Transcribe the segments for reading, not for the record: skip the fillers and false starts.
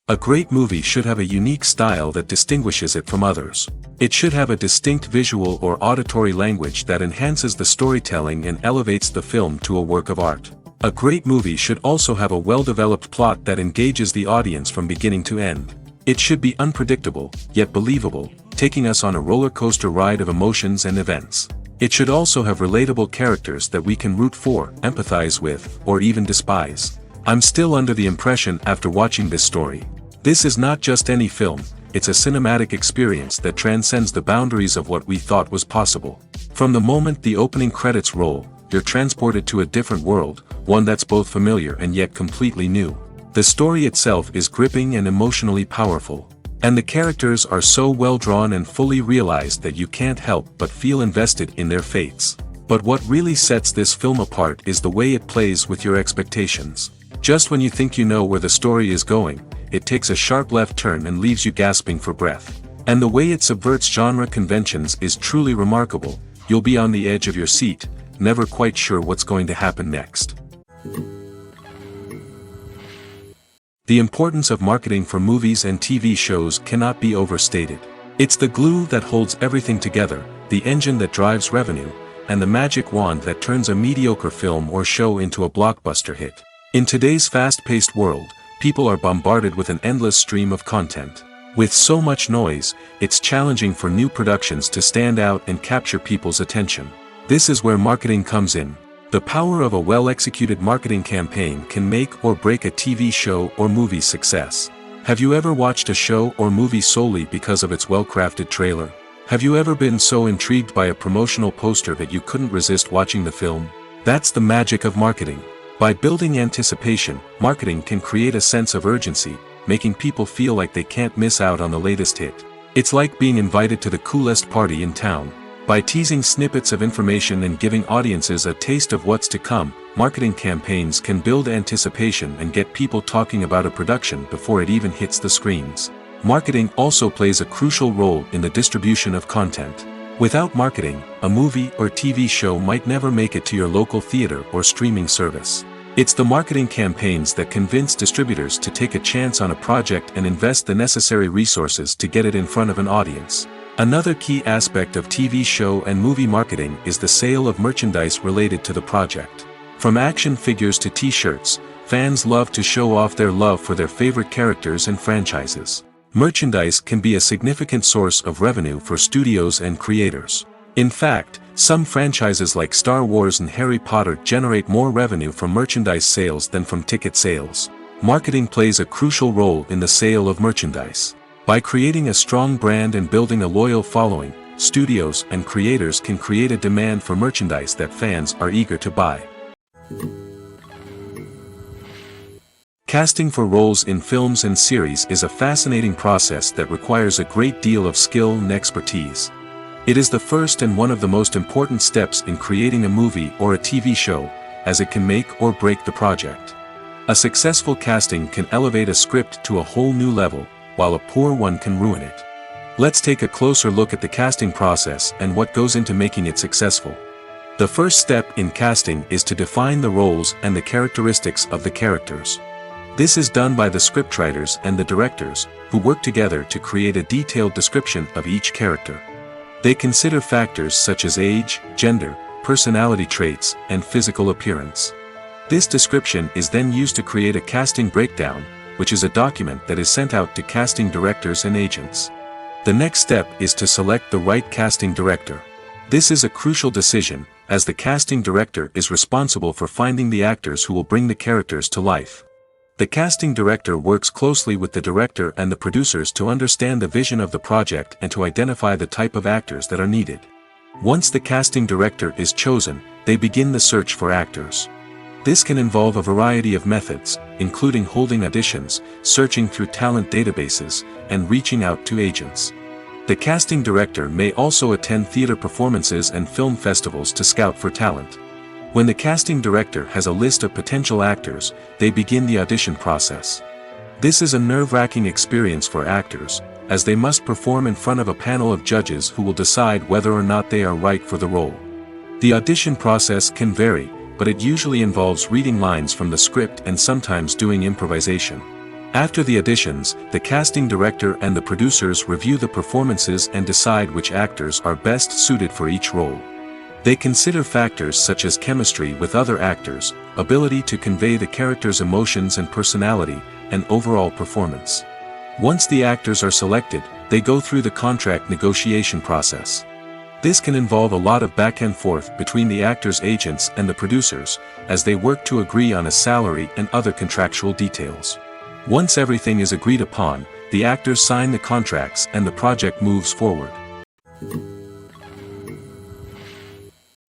A great movie should have a unique style that distinguishes it from others. It should have a distinct visual or auditory language that enhances the storytelling and elevates the film to a work of art. A great movie should also have a well-developed plot that engages the audience from beginning to end. It should be unpredictable, yet believable, taking us on a roller coaster ride of emotions and events. It should also have relatable characters that we can root for, empathize with, or even despise. I'm still under the impression after watching this story. This is not just any film, it's a cinematic experience that transcends the boundaries of what we thought was possible. From the moment the opening credits roll, you're transported to a different world, one that's both familiar and yet completely new. The story itself is gripping and emotionally powerful. And the characters are so well drawn and fully realized that you can't help but feel invested in their fates. But what really sets this film apart is the way it plays with your expectations. Just when you think you know where the story is going, it takes a sharp left turn and leaves you gasping for breath. And the way it subverts genre conventions is truly remarkable. You'll be on the edge of your seat, never quite sure what's going to happen next. The importance of marketing for movies and TV shows cannot be overstated. It's the glue that holds everything together, the engine that drives revenue, and the magic wand that turns a mediocre film or show into a blockbuster hit. In today's fast-paced world, people are bombarded with an endless stream of content. With so much noise, it's challenging for new productions to stand out and capture people's attention. This is where marketing comes in. The power of a well-executed marketing campaign can make or break a TV show or movie's success. Have you ever watched a show or movie solely because of its well-crafted trailer? Have you ever been so intrigued by a promotional poster that you couldn't resist watching the film? That's the magic of marketing. By building anticipation, marketing can create a sense of urgency, making people feel like they can't miss out on the latest hit. It's like being invited to the coolest party in town. By teasing snippets of information and giving audiences a taste of what's to come, marketing campaigns can build anticipation and get people talking about a production before it even hits the screens. Marketing also plays a crucial role in the distribution of content. Without marketing, a movie or TV show might never make it to your local theater or streaming service. It's the marketing campaigns that convince distributors to take a chance on a project and invest the necessary resources to get it in front of an audience. Another key aspect of TV show and movie marketing is the sale of merchandise related to the project. From action figures to t-shirts, fans love to show off their love for their favorite characters and franchises. Merchandise can be a significant source of revenue for studios and creators. In fact, some franchises like Star Wars and Harry Potter generate more revenue from merchandise sales than from ticket sales. Marketing plays a crucial role in the sale of merchandise. By creating a strong brand and building a loyal following, studios and creators can create a demand for merchandise that fans are eager to buy. Casting for roles in films and series is a fascinating process that requires a great deal of skill and expertise. It is the first and one of the most important steps in creating a movie or a TV show, as it can make or break the project. A successful casting can elevate a script to a whole new level, while a poor one can ruin it. Let's take a closer look at the casting process and what goes into making it successful. The first step in casting is to define the roles and the characteristics of the characters. This is done by the scriptwriters and the directors, who work together to create a detailed description of each character. They consider factors such as age, gender, personality traits, and physical appearance. This description is then used to create a casting breakdown, which is a document that is sent out to casting directors and agents. The next step is to select the right casting director. This is a crucial decision, as the casting director is responsible for finding the actors who will bring the characters to life. The casting director works closely with the director and the producers to understand the vision of the project and to identify the type of actors that are needed. Once the casting director is chosen, they begin the search for actors. This can involve a variety of methods, including holding auditions, searching through talent databases, and reaching out to agents. The casting director may also attend theater performances and film festivals to scout for talent. When the casting director has a list of potential actors, they begin the audition process. This is a nerve-wracking experience for actors, as they must perform in front of a panel of judges who will decide whether or not they are right for the role. The audition process can vary, but it usually involves reading lines from the script and sometimes doing improvisation. After the auditions, the casting director and the producers review the performances and decide which actors are best suited for each role. They consider factors such as chemistry with other actors, ability to convey the character's emotions and personality, and overall performance. Once the actors are selected, they go through the contract negotiation process. This can involve a lot of back and forth between the actors' agents and the producers, as they work to agree on a salary and other contractual details. Once everything is agreed upon, the actors sign the contracts and the project moves forward.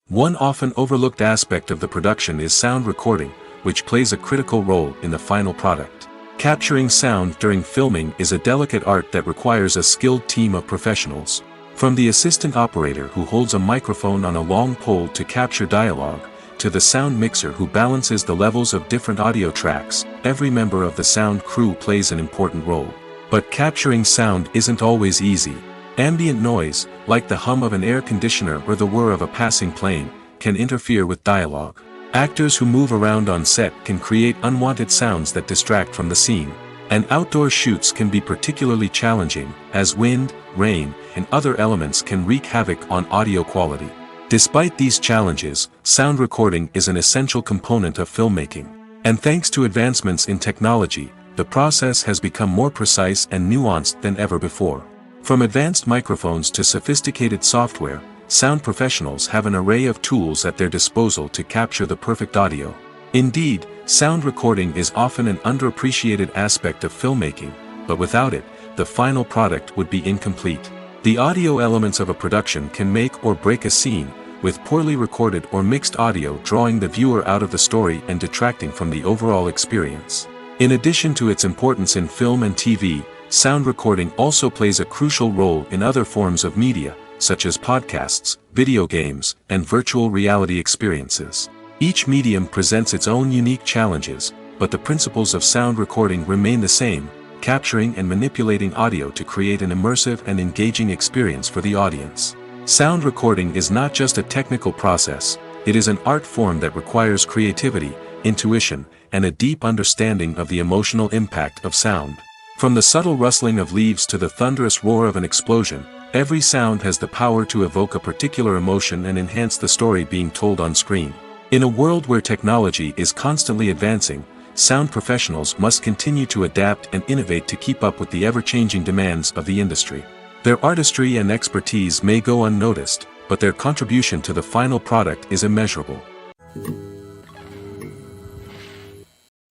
One often overlooked aspect of the production is sound recording, which plays a critical role in the final product. Capturing sound during filming is a delicate art that requires a skilled team of professionals. From the assistant operator who holds a microphone on a long pole to capture dialogue, to the sound mixer who balances the levels of different audio tracks, every member of the sound crew plays an important role. But capturing sound isn't always easy. Ambient noise, like the hum of an air conditioner or the whir of a passing plane, can interfere with dialogue. Actors who move around on set can create unwanted sounds that distract from the scene. And outdoor shoots can be particularly challenging, as wind, rain, and other elements can wreak havoc on audio quality. Despite these challenges, sound recording is an essential component of filmmaking. And thanks to advancements in technology, the process has become more precise and nuanced than ever before. From advanced microphones to sophisticated software, sound professionals have an array of tools at their disposal to capture the perfect audio. Indeed, sound recording is often an underappreciated aspect of filmmaking, but without it, the final product would be incomplete. The audio elements of a production can make or break a scene, with poorly recorded or mixed audio drawing the viewer out of the story and detracting from the overall experience. In addition to its importance in film and TV, sound recording also plays a crucial role in other forms of media, such as podcasts, video games, and virtual reality experiences. Each medium presents its own unique challenges, but the principles of sound recording remain the same: capturing and manipulating audio to create an immersive and engaging experience for the audience. Sound recording is not just a technical process, it is an art form that requires creativity, intuition, and a deep understanding of the emotional impact of sound. From the subtle rustling of leaves to the thunderous roar of an explosion, every sound has the power to evoke a particular emotion and enhance the story being told on screen. In a world where technology is constantly advancing, sound professionals must continue to adapt and innovate to keep up with the ever-changing demands of the industry. Their artistry and expertise may go unnoticed, but their contribution to the final product is immeasurable.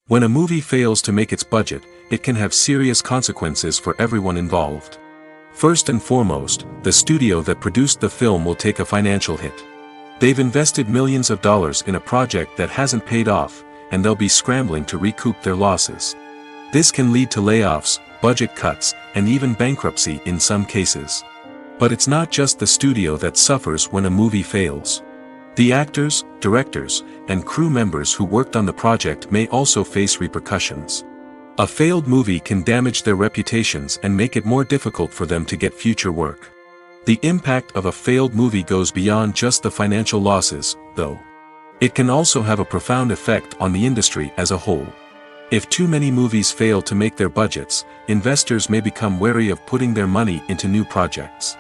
When a movie fails to make its budget, it can have serious consequences for everyone involved. First and foremost, the studio that produced the film will take a financial hit. They've invested millions of dollars in a project that hasn't paid off, and they'll be scrambling to recoup their losses. This can lead to layoffs, budget cuts, and even bankruptcy in some cases. But it's not just the studio that suffers when a movie fails. The actors, directors, and crew members who worked on the project may also face repercussions. A failed movie can damage their reputations and make it more difficult for them to get future work. The impact of a failed movie goes beyond just the financial losses, though. It can also have a profound effect on the industry as a whole. If too many movies fail to make their budgets, investors may become wary of putting their money into new projects.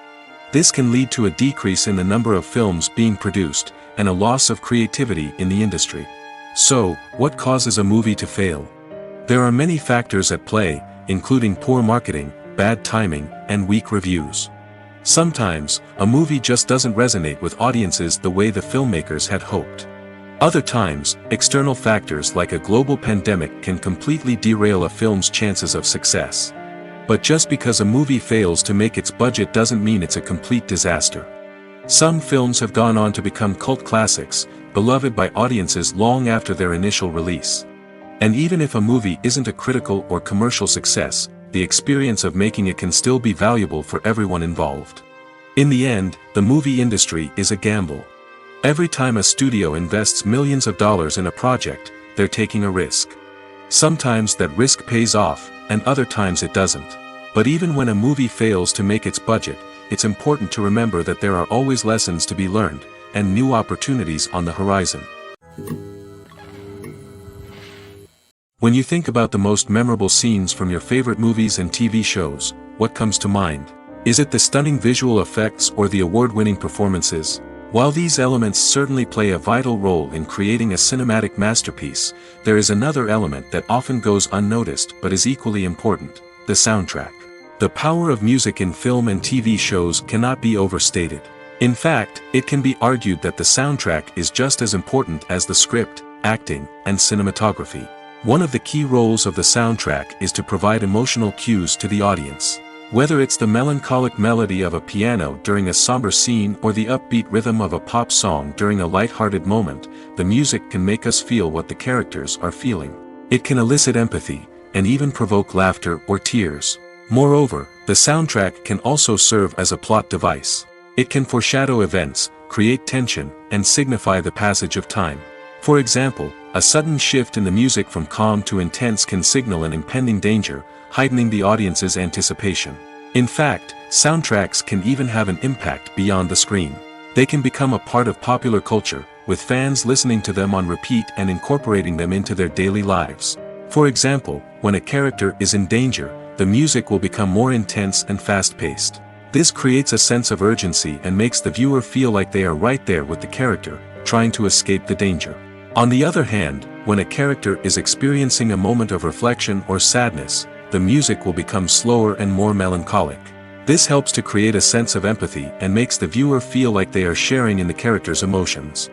This can lead to a decrease in the number of films being produced, and a loss of creativity in the industry. So, what causes a movie to fail? There are many factors at play, including poor marketing, bad timing, and weak reviews. Sometimes, a movie just doesn't resonate with audiences the way the filmmakers had hoped. Other times, external factors like a global pandemic can completely derail a film's chances of success. But just because a movie fails to make its budget doesn't mean it's a complete disaster. Some films have gone on to become cult classics, beloved by audiences long after their initial release. And even if a movie isn't a critical or commercial success, the experience of making it can still be valuable for everyone involved. In the end, the movie industry is a gamble. Every time a studio invests millions of dollars in a project, they're taking a risk. Sometimes that risk pays off, and other times it doesn't. But even when a movie fails to make its budget, it's important to remember that there are always lessons to be learned, and new opportunities on the horizon. When you think about the most memorable scenes from your favorite movies and TV shows, what comes to mind? Is it the stunning visual effects or the award-winning performances? While these elements certainly play a vital role in creating a cinematic masterpiece, there is another element that often goes unnoticed but is equally important: the soundtrack. The power of music in film and TV shows cannot be overstated. In fact, it can be argued that the soundtrack is just as important as the script, acting, and cinematography. One of the key roles of the soundtrack is to provide emotional cues to the audience. Whether it's the melancholic melody of a piano during a somber scene or the upbeat rhythm of a pop song during a light-hearted moment, the music can make us feel what the characters are feeling. It can elicit empathy, and even provoke laughter or tears. Moreover, the soundtrack can also serve as a plot device. It can foreshadow events, create tension, and signify the passage of time. For example, a sudden shift in the music from calm to intense can signal an impending danger, heightening the audience's anticipation. In fact, soundtracks can even have an impact beyond the screen. They can become a part of popular culture, with fans listening to them on repeat and incorporating them into their daily lives. For example, when a character is in danger, the music will become more intense and fast-paced. This creates a sense of urgency and makes the viewer feel like they are right there with the character, trying to escape the danger. On the other hand, when a character is experiencing a moment of reflection or sadness, the music will become slower and more melancholic. This helps to create a sense of empathy and makes the viewer feel like they are sharing in the character's emotions.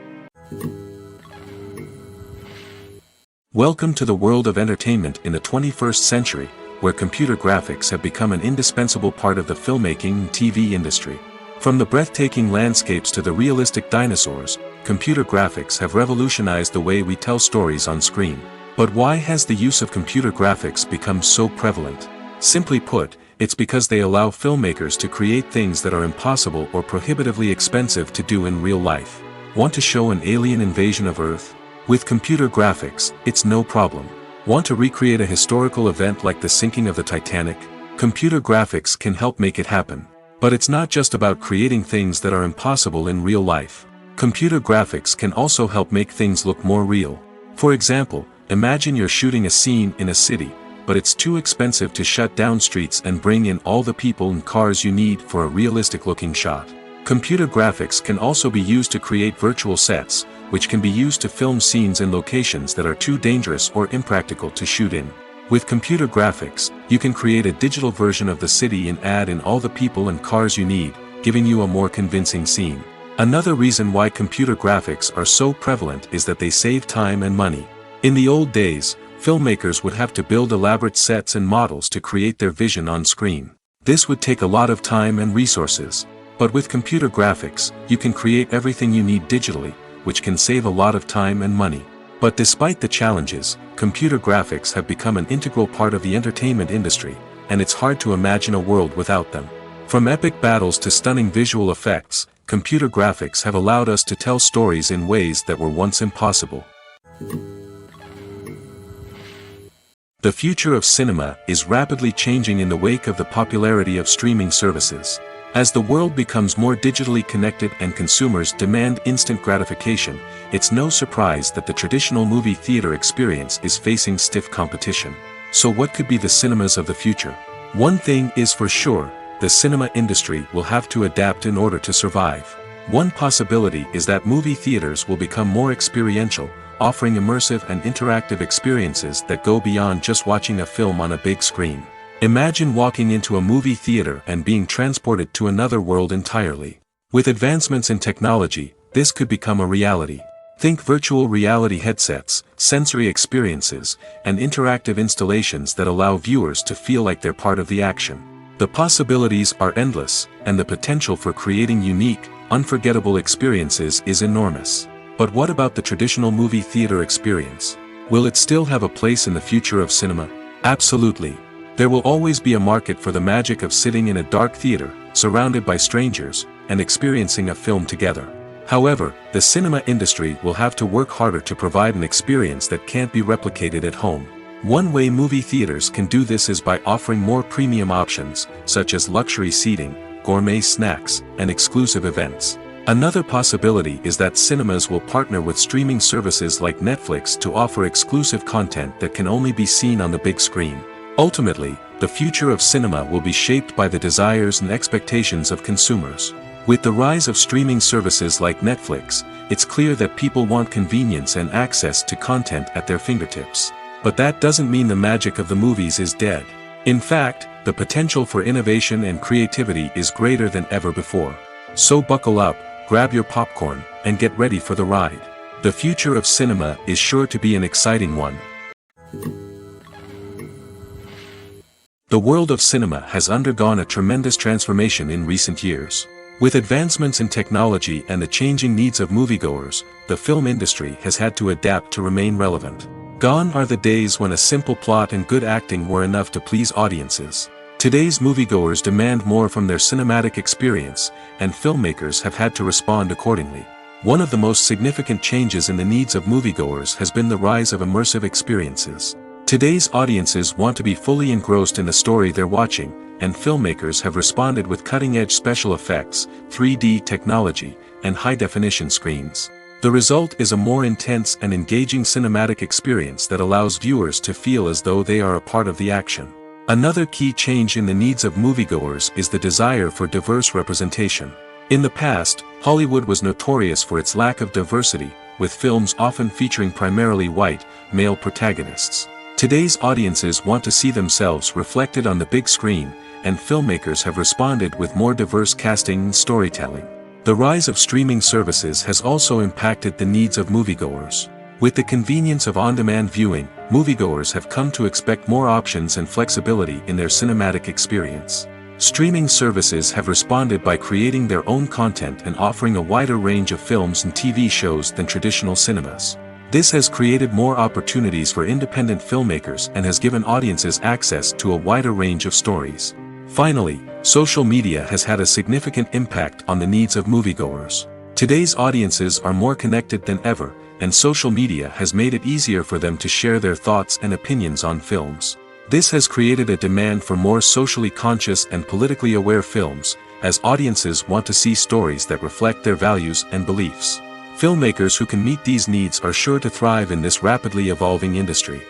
Welcome to the world of entertainment in the 21st century, where computer graphics have become an indispensable part of the filmmaking and TV industry. From the breathtaking landscapes to the realistic dinosaurs, computer graphics have revolutionized the way we tell stories on screen. But why has the use of computer graphics become so prevalent? Simply put, it's because they allow filmmakers to create things that are impossible or prohibitively expensive to do in real life. Want to show an alien invasion of Earth? With computer graphics, it's no problem. Want to recreate a historical event like the sinking of the Titanic? Computer graphics can help make it happen. But it's not just about creating things that are impossible in real life. Computer graphics can also help make things look more real. For example, imagine you're shooting a scene in a city, but it's too expensive to shut down streets and bring in all the people and cars you need for a realistic-looking shot. Computer graphics can also be used to create virtual sets, which can be used to film scenes in locations that are too dangerous or impractical to shoot in. With computer graphics, you can create a digital version of the city and add in all the people and cars you need, giving you a more convincing scene. Another reason why computer graphics are so prevalent is that they save time and money. In the old days, filmmakers would have to build elaborate sets and models to create their vision on screen. This would take a lot of time and resources. But with computer graphics, you can create everything you need digitally, which can save a lot of time and money. But despite the challenges, computer graphics have become an integral part of the entertainment industry, and it's hard to imagine a world without them. From epic battles to stunning visual effects, computer graphics have allowed us to tell stories in ways that were once impossible. The future of cinema is rapidly changing in the wake of the popularity of streaming services. As the world becomes more digitally connected and consumers demand instant gratification, it's no surprise that the traditional movie theater experience is facing stiff competition. So what could be the cinemas of the future? One thing is for sure, the cinema industry will have to adapt in order to survive. One possibility is that movie theaters will become more experiential, offering immersive and interactive experiences that go beyond just watching a film on a big screen. Imagine walking into a movie theater and being transported to another world entirely. With advancements in technology, this could become a reality. Think virtual reality headsets, sensory experiences, and interactive installations that allow viewers to feel like they're part of the action. The possibilities are endless, and the potential for creating unique, unforgettable experiences is enormous. But what about the traditional movie theater experience? Will it still have a place in the future of cinema? Absolutely. There will always be a market for the magic of sitting in a dark theater, surrounded by strangers, and experiencing a film together. However, the cinema industry will have to work harder to provide an experience that can't be replicated at home. One way movie theaters can do this is by offering more premium options, such as luxury seating, gourmet snacks, and exclusive events. Another possibility is that cinemas will partner with streaming services like Netflix to offer exclusive content that can only be seen on the big screen. Ultimately, the future of cinema will be shaped by the desires and expectations of consumers. With the rise of streaming services like Netflix, it's clear that people want convenience and access to content at their fingertips. But that doesn't mean the magic of the movies is dead. In fact, the potential for innovation and creativity is greater than ever before. So buckle up, grab your popcorn, and get ready for the ride. The future of cinema is sure to be an exciting one. The world of cinema has undergone a tremendous transformation in recent years. With advancements in technology and the changing needs of moviegoers, the film industry has had to adapt to remain relevant. Gone are the days when a simple plot and good acting were enough to please audiences. Today's moviegoers demand more from their cinematic experience, and filmmakers have had to respond accordingly. One of the most significant changes in the needs of moviegoers has been the rise of immersive experiences. Today's audiences want to be fully engrossed in the story they're watching, and filmmakers have responded with cutting-edge special effects, 3D technology, and high-definition screens. The result is a more intense and engaging cinematic experience that allows viewers to feel as though they are a part of the action. Another key change in the needs of moviegoers is the desire for diverse representation. In the past, Hollywood was notorious for its lack of diversity, with films often featuring primarily white, male protagonists. Today's audiences want to see themselves reflected on the big screen, and filmmakers have responded with more diverse casting and storytelling. The rise of streaming services has also impacted the needs of moviegoers. With the convenience of on-demand viewing, moviegoers have come to expect more options and flexibility in their cinematic experience. Streaming services have responded by creating their own content and offering a wider range of films and TV shows than traditional cinemas. This has created more opportunities for independent filmmakers and has given audiences access to a wider range of stories. Finally, social media has had a significant impact on the needs of moviegoers. Today's audiences are more connected than ever, and social media has made it easier for them to share their thoughts and opinions on films. This has created a demand for more socially conscious and politically aware films, as audiences want to see stories that reflect their values and beliefs. Filmmakers who can meet these needs are sure to thrive in this rapidly evolving industry.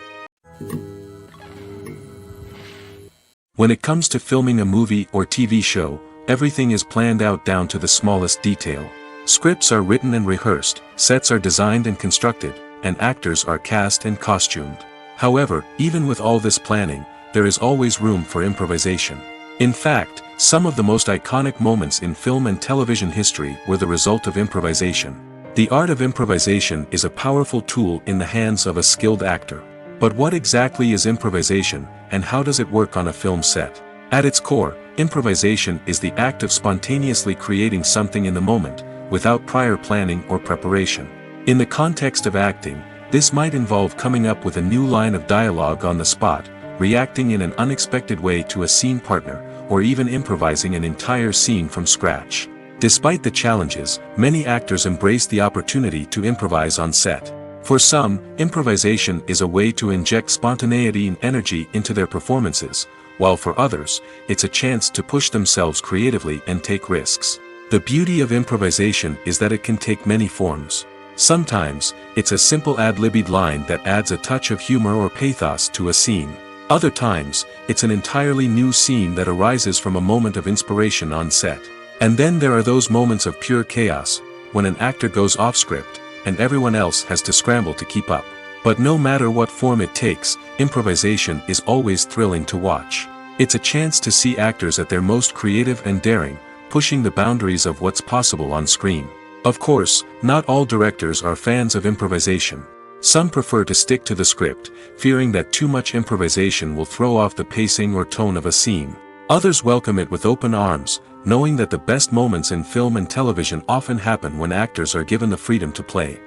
When it comes to filming a movie or TV show, everything is planned out down to the smallest detail. Scripts are written and rehearsed, sets are designed and constructed, and actors are cast and costumed. However, even with all this planning, there is always room for improvisation. In fact, some of the most iconic moments in film and television history were the result of improvisation. The art of improvisation is a powerful tool in the hands of a skilled actor. But what exactly is improvisation, and how does it work on a film set? At its core, improvisation is the act of spontaneously creating something in the moment, without prior planning or preparation. In the context of acting, this might involve coming up with a new line of dialogue on the spot, reacting in an unexpected way to a scene partner, or even improvising an entire scene from scratch. Despite the challenges, many actors embrace the opportunity to improvise on set. For some, improvisation is a way to inject spontaneity and energy into their performances, while for others, it's a chance to push themselves creatively and take risks. The beauty of improvisation is that it can take many forms. Sometimes, it's a simple ad-libbed line that adds a touch of humor or pathos to a scene. Other times, it's an entirely new scene that arises from a moment of inspiration on set. And then there are those moments of pure chaos, when an actor goes off script, and everyone else has to scramble to keep up. But no matter what form it takes, improvisation is always thrilling to watch. It's a chance to see actors at their most creative and daring, pushing the boundaries of what's possible on screen. Of course, not all directors are fans of improvisation. Some prefer to stick to the script, fearing that too much improvisation will throw off the pacing or tone of a scene. Others welcome it with open arms, knowing that the best moments in film and television often happen when actors are given the freedom to play.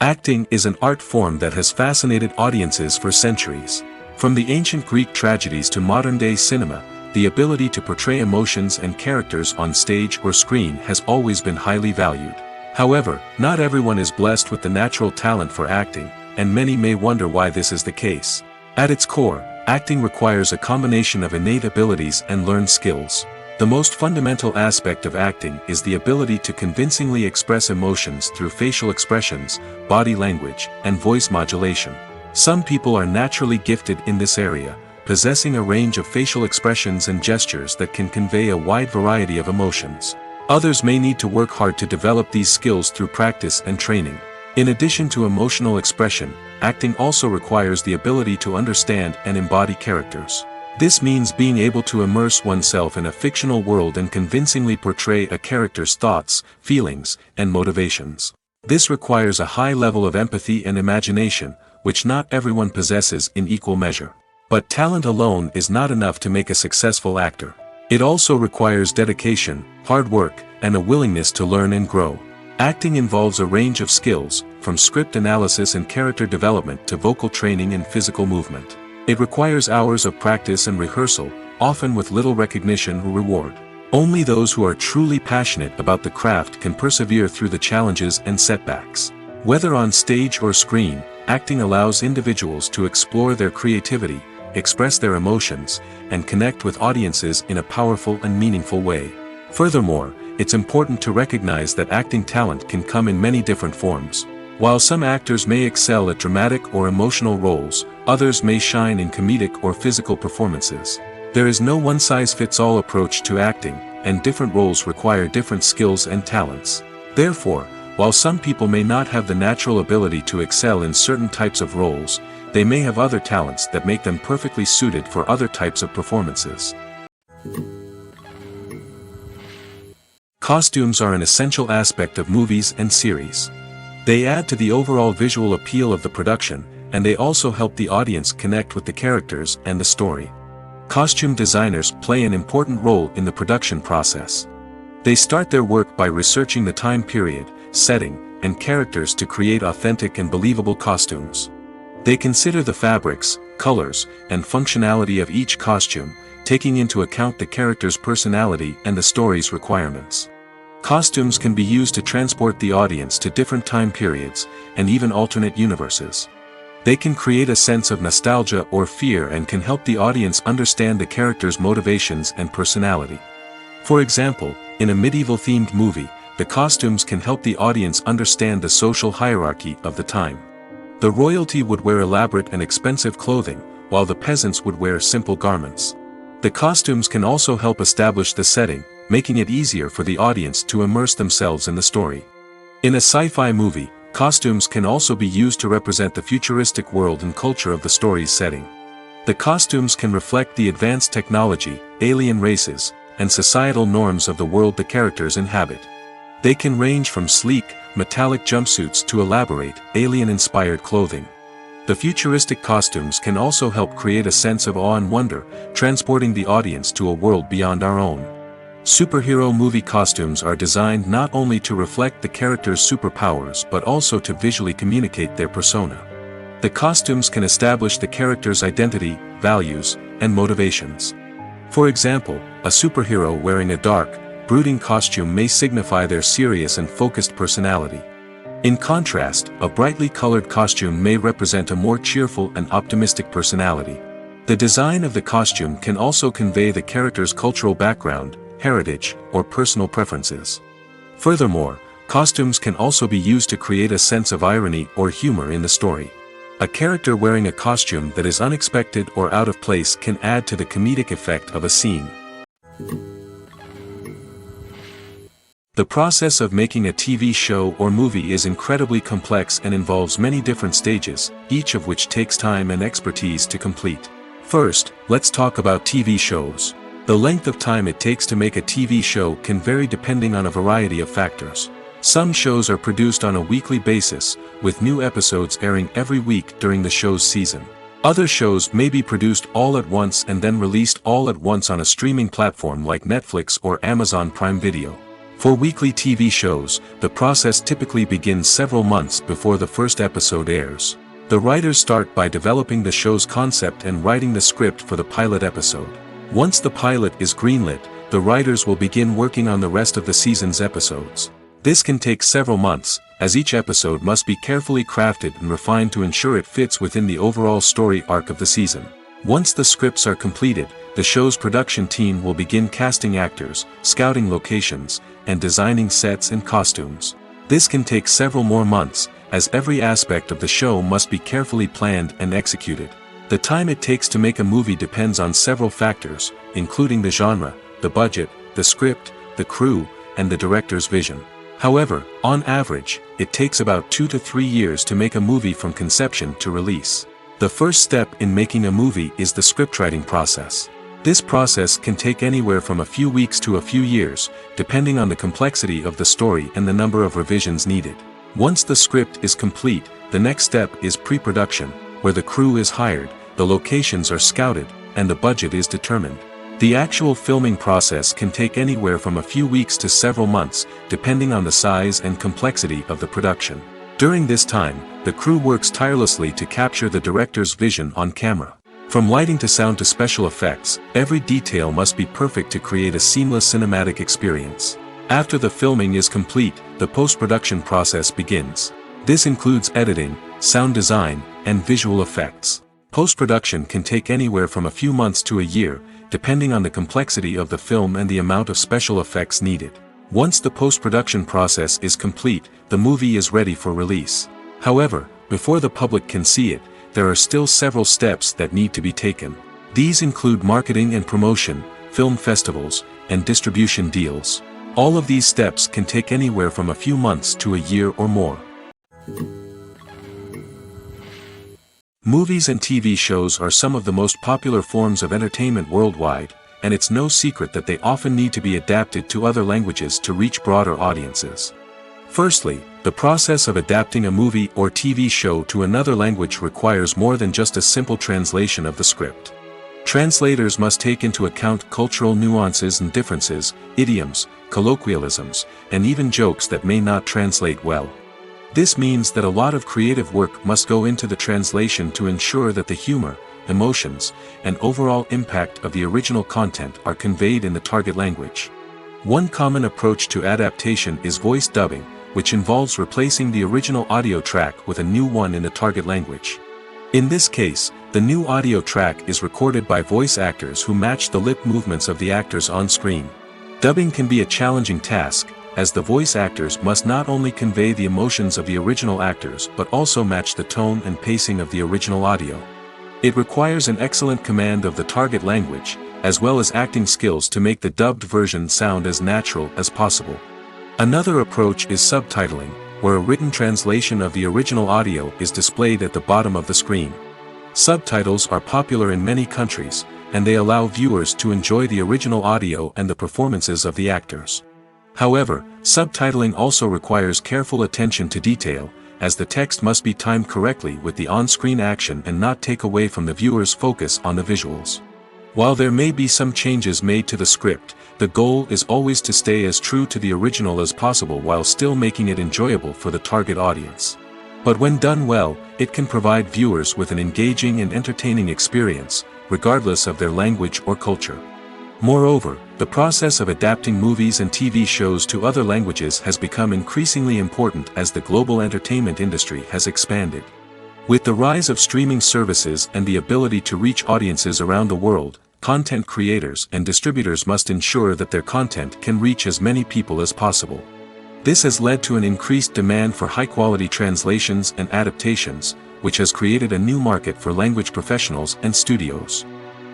Acting is an art form that has fascinated audiences for centuries. From the ancient Greek tragedies to modern-day cinema, the ability to portray emotions and characters on stage or screen has always been highly valued. However, not everyone is blessed with the natural talent for acting, and many may wonder why this is the case. At its core, acting requires a combination of innate abilities and learned skills. The most fundamental aspect of acting is the ability to convincingly express emotions through facial expressions, body language, and voice modulation. Some people are naturally gifted in this area, possessing a range of facial expressions and gestures that can convey a wide variety of emotions. Others may need to work hard to develop these skills through practice and training. In addition to emotional expression, acting also requires the ability to understand and embody characters. This means being able to immerse oneself in a fictional world and convincingly portray a character's thoughts, feelings, and motivations. This requires a high level of empathy and imagination, which not everyone possesses in equal measure. But talent alone is not enough to make a successful actor. It also requires dedication, hard work, and a willingness to learn and grow. Acting involves a range of skills, from script analysis and character development to vocal training and physical movement. It requires hours of practice and rehearsal, often with little recognition or reward. Only those who are truly passionate about the craft can persevere through the challenges and setbacks. Whether on stage or screen, acting allows individuals to explore their creativity, express their emotions, and connect with audiences in a powerful and meaningful way. Furthermore, it's important to recognize that acting talent can come in many different forms. While some actors may excel at dramatic or emotional roles, others may shine in comedic or physical performances. There is no one-size-fits-all approach to acting, and different roles require different skills and talents. Therefore, while some people may not have the natural ability to excel in certain types of roles, they may have other talents that make them perfectly suited for other types of performances. Costumes are an essential aspect of movies and series. They add to the overall visual appeal of the production, and they also help the audience connect with the characters and the story. Costume designers play an important role in the production process. They start their work by researching the time period, setting, and characters to create authentic and believable costumes. They consider the fabrics, colors, and functionality of each costume, taking into account the character's personality and the story's requirements. Costumes can be used to transport the audience to different time periods, and even alternate universes. They can create a sense of nostalgia or fear and can help the audience understand the character's motivations and personality. For example, in a medieval-themed movie, the costumes can help the audience understand the social hierarchy of the time. The royalty would wear elaborate and expensive clothing, while the peasants would wear simple garments. The costumes can also help establish the setting, making it easier for the audience to immerse themselves in the story. In a sci-fi movie, costumes can also be used to represent the futuristic world and culture of the story's setting. The costumes can reflect the advanced technology, alien races, and societal norms of the world the characters inhabit. They can range from sleek, metallic jumpsuits to elaborate, alien-inspired clothing. The futuristic costumes can also help create a sense of awe and wonder, transporting the audience to a world beyond our own. Superhero movie costumes are designed not only to reflect the character's superpowers but also to visually communicate their persona. The costumes can establish the character's identity, values, and motivations. For example, a superhero wearing a dark, brooding costume may signify their serious and focused personality. In contrast, a brightly colored costume may represent a more cheerful and optimistic personality. The design of the costume can also convey the character's cultural background, heritage, or personal preferences. Furthermore, costumes can also be used to create a sense of irony or humor in the story. A character wearing a costume that is unexpected or out of place can add to the comedic effect of a scene. The process of making a TV show or movie is incredibly complex and involves many different stages, each of which takes time and expertise to complete. First, let's talk about TV shows. The length of time it takes to make a TV show can vary depending on a variety of factors. Some shows are produced on a weekly basis, with new episodes airing every week during the show's season. Other shows may be produced all at once and then released all at once on a streaming platform like Netflix or Amazon Prime Video. For weekly TV shows, the process typically begins several months before the first episode airs. The writers start by developing the show's concept and writing the script for the pilot episode. Once the pilot is greenlit, the writers will begin working on the rest of the season's episodes. This can take several months, as each episode must be carefully crafted and refined to ensure it fits within the overall story arc of the season. Once the scripts are completed, the show's production team will begin casting actors, scouting locations, and designing sets and costumes. This can take several more months, as every aspect of the show must be carefully planned and executed. The time it takes to make a movie depends on several factors, including the genre, the budget, the script, the crew, and the director's vision. However, on average, it takes about 2 to 3 years to make a movie from conception to release. The first step in making a movie is the scriptwriting process. This process can take anywhere from a few weeks to a few years, depending on the complexity of the story and the number of revisions needed. Once the script is complete, the next step is pre-production, where the crew is hired, the locations are scouted, and the budget is determined. The actual filming process can take anywhere from a few weeks to several months, depending on the size and complexity of the production. During this time, the crew works tirelessly to capture the director's vision on camera. From lighting to sound to special effects, every detail must be perfect to create a seamless cinematic experience. After the filming is complete, the post-production process begins. This includes editing, sound design, and visual effects. Post-production can take anywhere from a few months to a year, depending on the complexity of the film and the amount of special effects needed. Once the post-production process is complete, the movie is ready for release. However, before the public can see it, there are still several steps that need to be taken. These include marketing and promotion, film festivals, and distribution deals. All of these steps can take anywhere from a few months to a year or more. Movies and TV shows are some of the most popular forms of entertainment worldwide, and it's no secret that they often need to be adapted to other languages to reach broader audiences. Firstly, the process of adapting a movie or TV show to another language requires more than just a simple translation of the script. Translators must take into account cultural nuances and differences, idioms, colloquialisms, and even jokes that may not translate well. This means that a lot of creative work must go into the translation to ensure that the humor, emotions, and overall impact of the original content are conveyed in the target language. One common approach to adaptation is voice dubbing, which involves replacing the original audio track with a new one in the target language. In this case, the new audio track is recorded by voice actors who match the lip movements of the actors on screen. Dubbing can be a challenging task, as the voice actors must not only convey the emotions of the original actors but also match the tone and pacing of the original audio. It requires an excellent command of the target language, as well as acting skills to make the dubbed version sound as natural as possible. Another approach is subtitling, where a written translation of the original audio is displayed at the bottom of the screen. Subtitles are popular in many countries, and they allow viewers to enjoy the original audio and the performances of the actors. However, subtitling also requires careful attention to detail, as the text must be timed correctly with the on-screen action and not take away from the viewer's focus on the visuals. While there may be some changes made to the script, the goal is always to stay as true to the original as possible while still making it enjoyable for the target audience. But when done well, it can provide viewers with an engaging and entertaining experience, regardless of their language or culture. Moreover, the process of adapting movies and TV shows to other languages has become increasingly important as the global entertainment industry has expanded. With the rise of streaming services and the ability to reach audiences around the world, content creators and distributors must ensure that their content can reach as many people as possible. This has led to an increased demand for high-quality translations and adaptations, which has created a new market for language professionals and studios.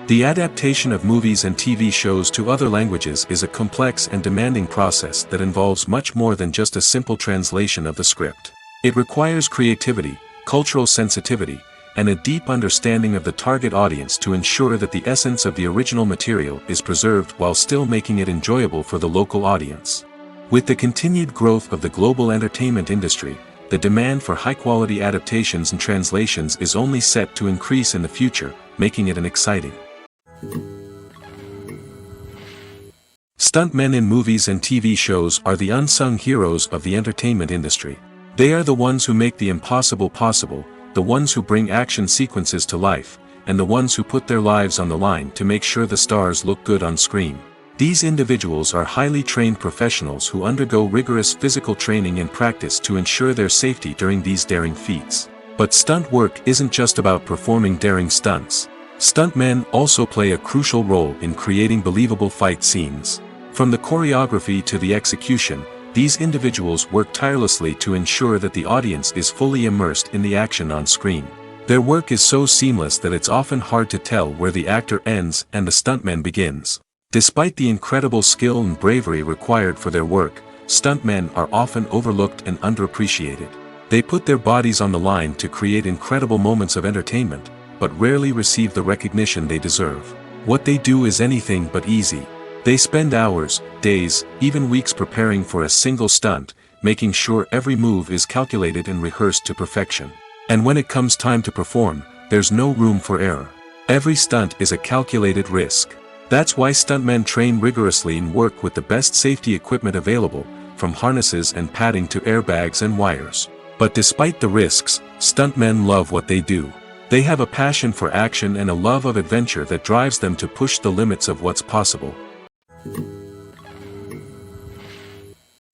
The adaptation of movies and TV shows to other languages is a complex and demanding process that involves much more than just a simple translation of the script. It requires creativity, cultural sensitivity, and a deep understanding of the target audience to ensure that the essence of the original material is preserved while still making it enjoyable for the local audience. With the continued growth of the global entertainment industry, the demand for high-quality adaptations and translations is only set to increase in the future, making it an exciting. Stuntmen in movies and TV shows are the unsung heroes of the entertainment industry. They are the ones who make the impossible possible, the ones who bring action sequences to life, and the ones who put their lives on the line to make sure the stars look good on screen. These individuals are highly trained professionals who undergo rigorous physical training and practice to ensure their safety during these daring feats. But stunt work isn't just about performing daring stunts. Stuntmen also play a crucial role in creating believable fight scenes. From the choreography to the execution, these individuals work tirelessly to ensure that the audience is fully immersed in the action on screen. Their work is so seamless that it's often hard to tell where the actor ends and the stuntman begins. Despite the incredible skill and bravery required for their work, stuntmen are often overlooked and underappreciated. They put their bodies on the line to create incredible moments of entertainment, but rarely receive the recognition they deserve. What they do is anything but easy. They spend hours, days, even weeks preparing for a single stunt, making sure every move is calculated and rehearsed to perfection. And when it comes time to perform, there's no room for error. Every stunt is a calculated risk. That's why stuntmen train rigorously and work with the best safety equipment available, from harnesses and padding to airbags and wires. But despite the risks, stuntmen love what they do. They have a passion for action and a love of adventure that drives them to push the limits of what's possible.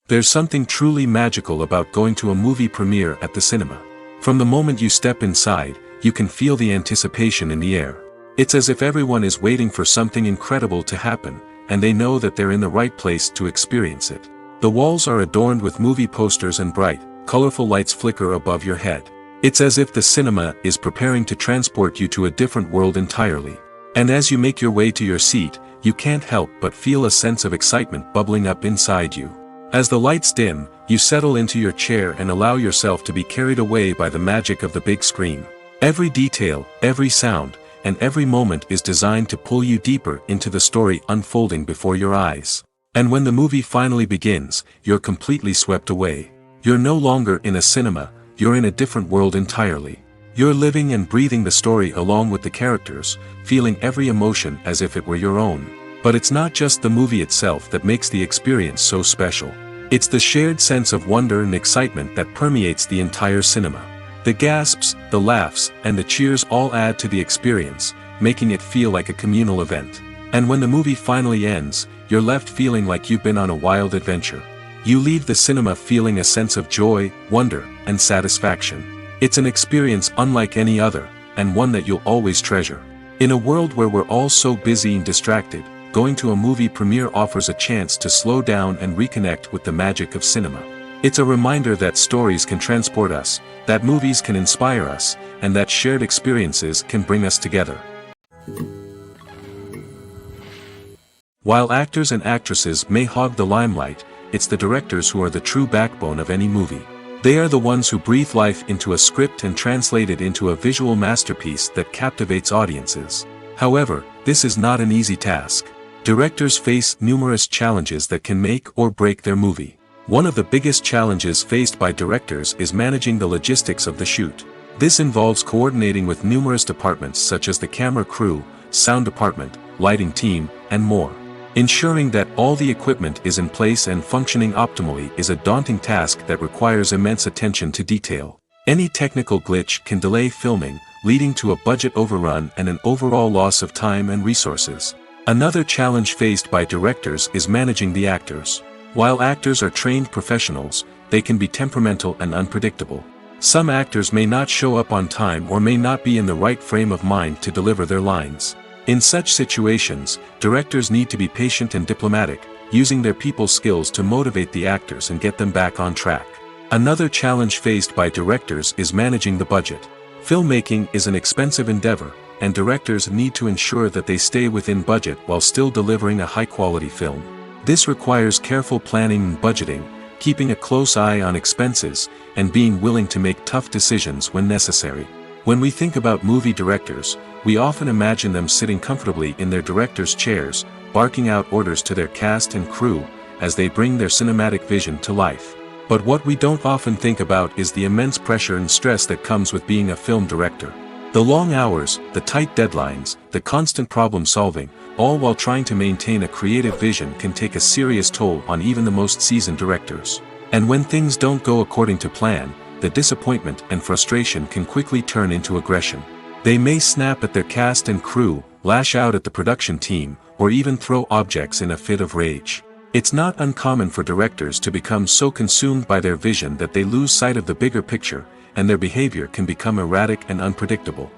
There's something truly magical about going to a movie premiere at the cinema. From the moment you step inside, you can feel the anticipation in the air. It's as if everyone is waiting for something incredible to happen, and they know that they're in the right place to experience it. The walls are adorned with movie posters and bright, colorful lights flicker above your head. It's as if the cinema is preparing to transport you to a different world entirely. And as you make your way to your seat, you can't help but feel a sense of excitement bubbling up inside you. As the lights dim, you settle into your chair and allow yourself to be carried away by the magic of the big screen. Every detail, every sound, and every moment is designed to pull you deeper into the story unfolding before your eyes. And when the movie finally begins, you're completely swept away. You're no longer in a cinema, you're in a different world entirely. You're living and breathing the story along with the characters, feeling every emotion as if it were your own. But it's not just the movie itself that makes the experience so special. It's the shared sense of wonder and excitement that permeates the entire cinema. The gasps, the laughs, and the cheers all add to the experience, making it feel like a communal event. And when the movie finally ends, you're left feeling like you've been on a wild adventure. You leave the cinema feeling a sense of joy, wonder, and satisfaction. It's an experience unlike any other, and one that you'll always treasure. In a world where we're all so busy and distracted, going to a movie premiere offers a chance to slow down and reconnect with the magic of cinema. It's a reminder that stories can transport us, that movies can inspire us, and that shared experiences can bring us together. While actors and actresses may hog the limelight, it's the directors who are the true backbone of any movie. They are the ones who breathe life into a script and translate it into a visual masterpiece that captivates audiences. However, this is not an easy task. Directors face numerous challenges that can make or break their movie. One of the biggest challenges faced by directors is managing the logistics of the shoot. This involves coordinating with numerous departments such as the camera crew, sound department, lighting team, and more. Ensuring that all the equipment is in place and functioning optimally is a daunting task that requires immense attention to detail. Any technical glitch can delay filming, leading to a budget overrun and an overall loss of time and resources. Another challenge faced by directors is managing the actors. While actors are trained professionals, they can be temperamental and unpredictable. Some actors may not show up on time or may not be in the right frame of mind to deliver their lines. In such situations, directors need to be patient and diplomatic, using their people skills to motivate the actors and get them back on track. Another challenge faced by directors is managing the budget. Filmmaking is an expensive endeavor, and directors need to ensure that they stay within budget while still delivering a high-quality film. This requires careful planning and budgeting, keeping a close eye on expenses, and being willing to make tough decisions when necessary. When we think about movie directors, we often imagine them sitting comfortably in their director's chairs, barking out orders to their cast and crew, as they bring their cinematic vision to life. But what we don't often think about is the immense pressure and stress that comes with being a film director. The long hours, the tight deadlines, the constant problem solving, all while trying to maintain a creative vision can take a serious toll on even the most seasoned directors. And when things don't go according to plan, the disappointment and frustration can quickly turn into aggression. They may snap at their cast and crew, lash out at the production team, or even throw objects in a fit of rage. It's not uncommon for directors to become so consumed by their vision that they lose sight of the bigger picture, and their behavior can become erratic and unpredictable.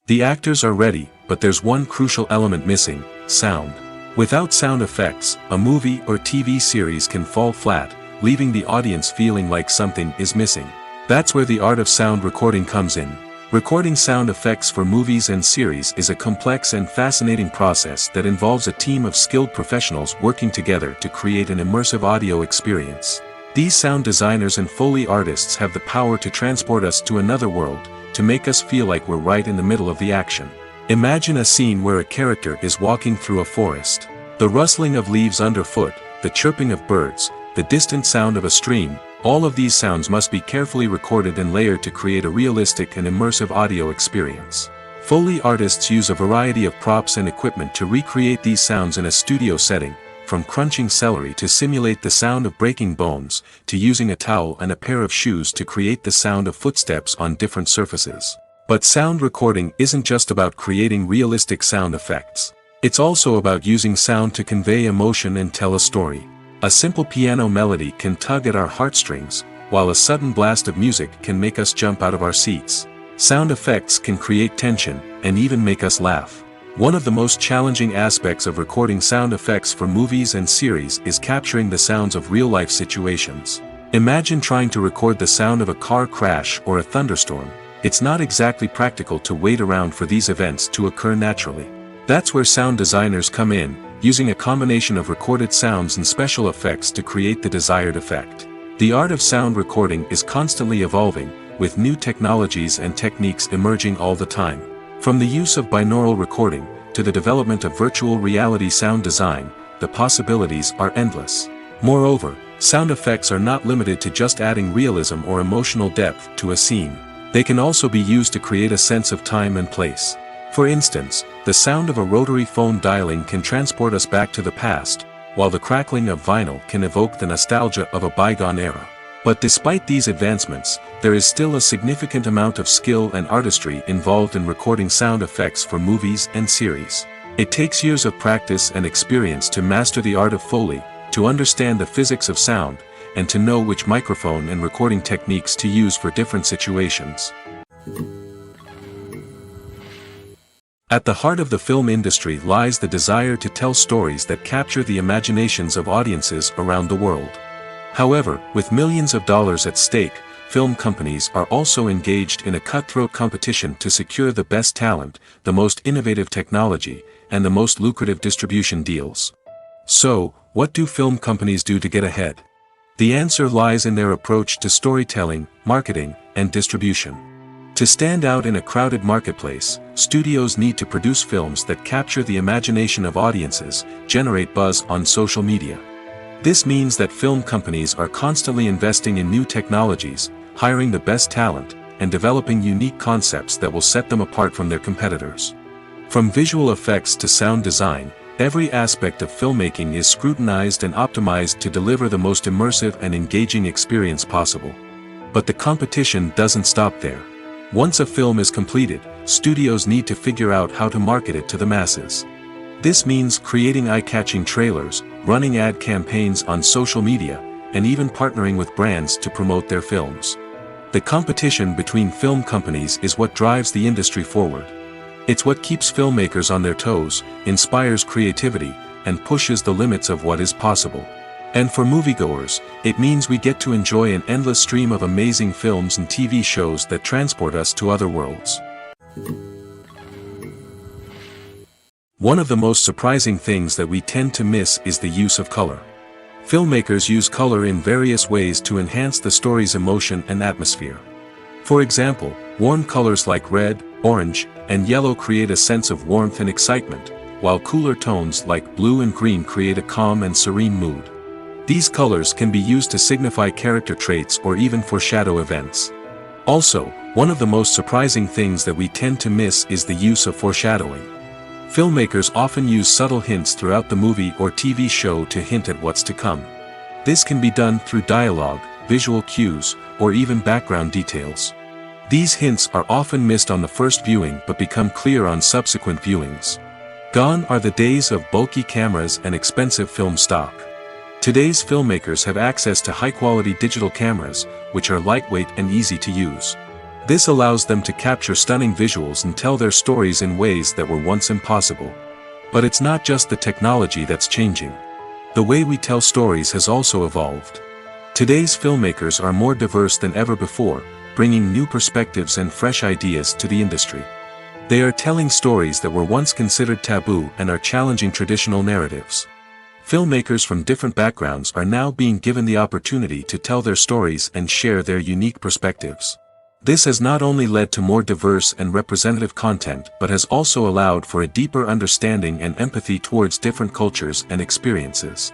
The actors are ready, but there's one crucial element missing: sound. Without sound effects, a movie or TV series can fall flat, leaving the audience feeling like something is missing. That's where the art of sound recording comes in. Recording sound effects for movies and series is a complex and fascinating process that involves a team of skilled professionals working together to create an immersive audio experience. These sound designers and Foley artists have the power to transport us to another world, to make us feel like we're right in the middle of the action. Imagine a scene where a character is walking through a forest. The rustling of leaves underfoot, the chirping of birds, the distant sound of a stream, all of these sounds must be carefully recorded and layered to create a realistic and immersive audio experience. Foley artists use a variety of props and equipment to recreate these sounds in a studio setting, from crunching celery to simulate the sound of breaking bones, to using a towel and a pair of shoes to create the sound of footsteps on different surfaces. But sound recording isn't just about creating realistic sound effects. It's also about using sound to convey emotion and tell a story. A simple piano melody can tug at our heartstrings, while a sudden blast of music can make us jump out of our seats. Sound effects can create tension, and even make us laugh. One of the most challenging aspects of recording sound effects for movies and series is capturing the sounds of real-life situations. Imagine trying to record the sound of a car crash or a thunderstorm. It's not exactly practical to wait around for these events to occur naturally. That's where sound designers come in, using a combination of recorded sounds and special effects to create the desired effect. The art of sound recording is constantly evolving, with new technologies and techniques emerging all the time. From the use of binaural recording, to the development of virtual reality sound design, the possibilities are endless. Moreover, sound effects are not limited to just adding realism or emotional depth to a scene. They can also be used to create a sense of time and place. For instance, the sound of a rotary phone dialing can transport us back to the past, while the crackling of vinyl can evoke the nostalgia of a bygone era. But despite these advancements, there is still a significant amount of skill and artistry involved in recording sound effects for movies and series. It takes years of practice and experience to master the art of Foley, to understand the physics of sound, and to know which microphone and recording techniques to use for different situations. At the heart of the film industry lies the desire to tell stories that capture the imaginations of audiences around the world. However, with millions of dollars at stake, film companies are also engaged in a cutthroat competition to secure the best talent, the most innovative technology, and the most lucrative distribution deals. So, what do film companies do to get ahead? The answer lies in their approach to storytelling, marketing, and distribution. To stand out in a crowded marketplace, studios need to produce films that capture the imagination of audiences, generate buzz on social media. This means that film companies are constantly investing in new technologies, hiring the best talent, and developing unique concepts that will set them apart from their competitors. From visual effects to sound design, every aspect of filmmaking is scrutinized and optimized to deliver the most immersive and engaging experience possible. But the competition doesn't stop there. Once a film is completed, studios need to figure out how to market it to the masses. This means creating eye-catching trailers, running ad campaigns on social media, and even partnering with brands to promote their films. The competition between film companies is what drives the industry forward. It's what keeps filmmakers on their toes, inspires creativity, and pushes the limits of what is possible. And for moviegoers, it means we get to enjoy an endless stream of amazing films and TV shows that transport us to other worlds. One of the most surprising things that we tend to miss is the use of color. Filmmakers use color in various ways to enhance the story's emotion and atmosphere. For example, warm colors like red, orange, and yellow create a sense of warmth and excitement, while cooler tones like blue and green create a calm and serene mood. These colors can be used to signify character traits or even foreshadow events. Also, one of the most surprising things that we tend to miss is the use of foreshadowing. Filmmakers often use subtle hints throughout the movie or TV show to hint at what's to come. This can be done through dialogue, visual cues, or even background details. These hints are often missed on the first viewing but become clear on subsequent viewings. Gone are the days of bulky cameras and expensive film stock. Today's filmmakers have access to high-quality digital cameras, which are lightweight and easy to use. This allows them to capture stunning visuals and tell their stories in ways that were once impossible. But it's not just the technology that's changing. The way we tell stories has also evolved. Today's filmmakers are more diverse than ever before, bringing new perspectives and fresh ideas to the industry. They are telling stories that were once considered taboo and are challenging traditional narratives. Filmmakers from different backgrounds are now being given the opportunity to tell their stories and share their unique perspectives. This has not only led to more diverse and representative content but has also allowed for a deeper understanding and empathy towards different cultures and experiences.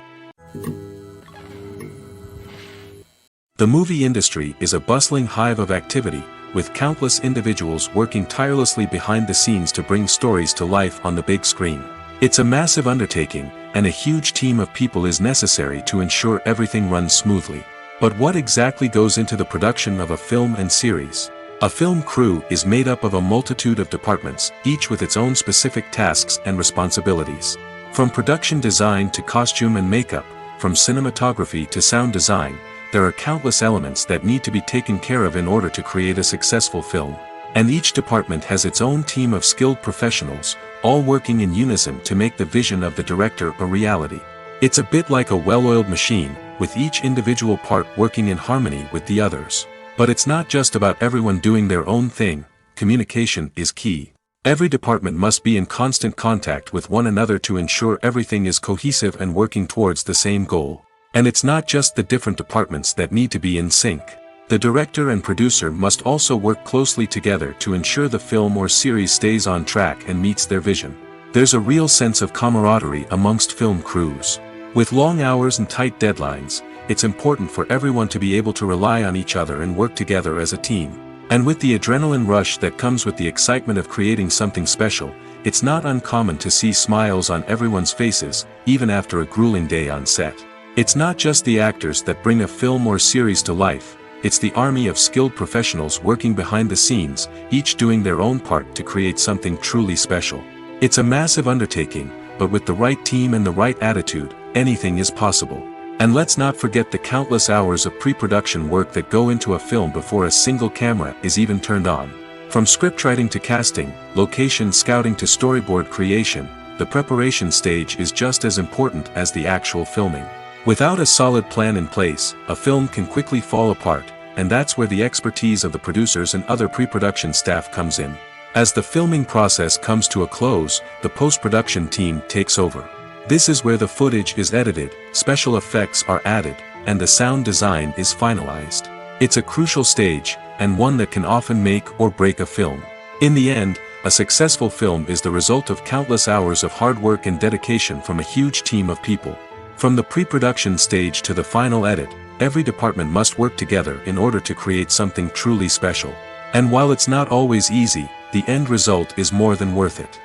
The movie industry is a bustling hive of activity, with countless individuals working tirelessly behind the scenes to bring stories to life on the big screen. It's a massive undertaking, and a huge team of people is necessary to ensure everything runs smoothly. But what exactly goes into the production of a film and series? A film crew is made up of a multitude of departments, each with its own specific tasks and responsibilities. From production design to costume and makeup, from cinematography to sound design, there are countless elements that need to be taken care of in order to create a successful film. And each department has its own team of skilled professionals, all working in unison to make the vision of the director a reality. It's a bit like a well-oiled machine, with each individual part working in harmony with the others. But it's not just about everyone doing their own thing. Communication is key. Every department must be in constant contact with one another to ensure everything is cohesive and working towards the same goal. And it's not just the different departments that need to be in sync. The director and producer must also work closely together to ensure the film or series stays on track and meets their vision. There's a real sense of camaraderie amongst film crews. With long hours and tight deadlines, it's important for everyone to be able to rely on each other and work together as a team. And with the adrenaline rush that comes with the excitement of creating something special, it's not uncommon to see smiles on everyone's faces, even after a grueling day on set. It's not just the actors that bring a film or series to life, it's the army of skilled professionals working behind the scenes, each doing their own part to create something truly special. It's a massive undertaking, but with the right team and the right attitude, anything is possible. And let's not forget the countless hours of pre-production work that go into a film before a single camera is even turned on. From scriptwriting to casting, location scouting to storyboard creation, the preparation stage is just as important as the actual filming. Without a solid plan in place, a film can quickly fall apart, and that's where the expertise of the producers and other pre-production staff comes in. As the filming process comes to a close, the post-production team takes over. This is where the footage is edited, special effects are added, and the sound design is finalized. It's a crucial stage, and one that can often make or break a film. In the end, a successful film is the result of countless hours of hard work and dedication from a huge team of people. From the pre-production stage to the final edit, every department must work together in order to create something truly special. And while it's not always easy, the end result is more than worth it.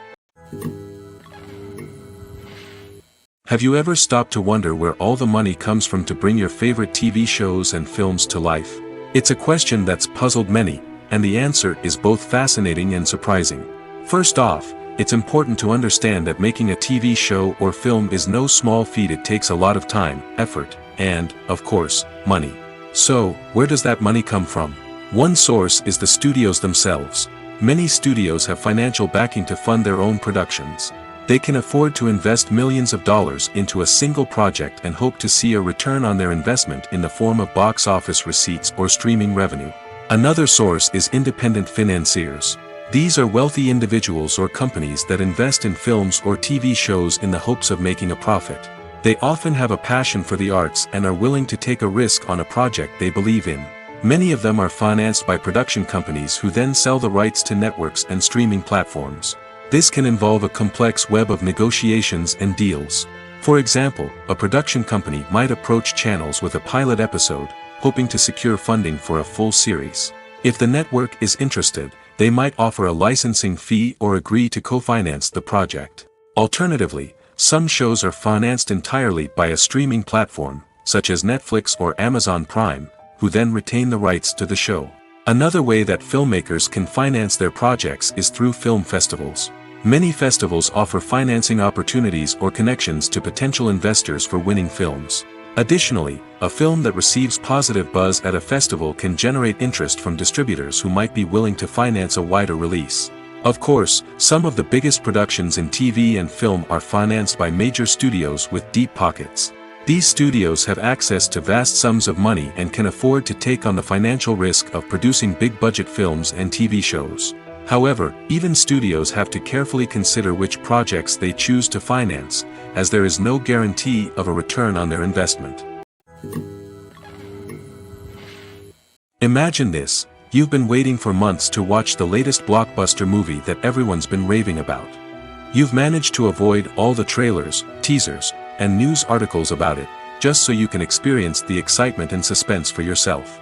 Have you ever stopped to wonder where all the money comes from to bring your favorite TV shows and films to life? It's a question that's puzzled many, and the answer is both fascinating and surprising. First off, it's important to understand that making a TV show or film is no small feat. It takes a lot of time, effort, and, of course, money. So, where does that money come from? One source is the studios themselves. Many studios have financial backing to fund their own productions. They can afford to invest millions of dollars into a single project and hope to see a return on their investment in the form of box office receipts or streaming revenue. Another source is independent financiers. These are wealthy individuals or companies that invest in films or TV shows in the hopes of making a profit. They often have a passion for the arts and are willing to take a risk on a project they believe in. Many of them are financed by production companies who then sell the rights to networks and streaming platforms. This can involve a complex web of negotiations and deals. For example, a production company might approach channels with a pilot episode, hoping to secure funding for a full series. If the network is interested, they might offer a licensing fee or agree to co-finance the project. Alternatively, some shows are financed entirely by a streaming platform, such as Netflix or Amazon Prime, who then retain the rights to the show. Another way that filmmakers can finance their projects is through film festivals. Many festivals offer financing opportunities or connections to potential investors for winning films. Additionally, a film that receives positive buzz at a festival can generate interest from distributors who might be willing to finance a wider release. Of course, some of the biggest productions in TV and film are financed by major studios with deep pockets. These studios have access to vast sums of money and can afford to take on the financial risk of producing big-budget films and TV shows. However, even studios have to carefully consider which projects they choose to finance, as there is no guarantee of a return on their investment. Imagine this: you've been waiting for months to watch the latest blockbuster movie that everyone's been raving about. You've managed to avoid all the trailers, teasers, and news articles about it, just so you can experience the excitement and suspense for yourself.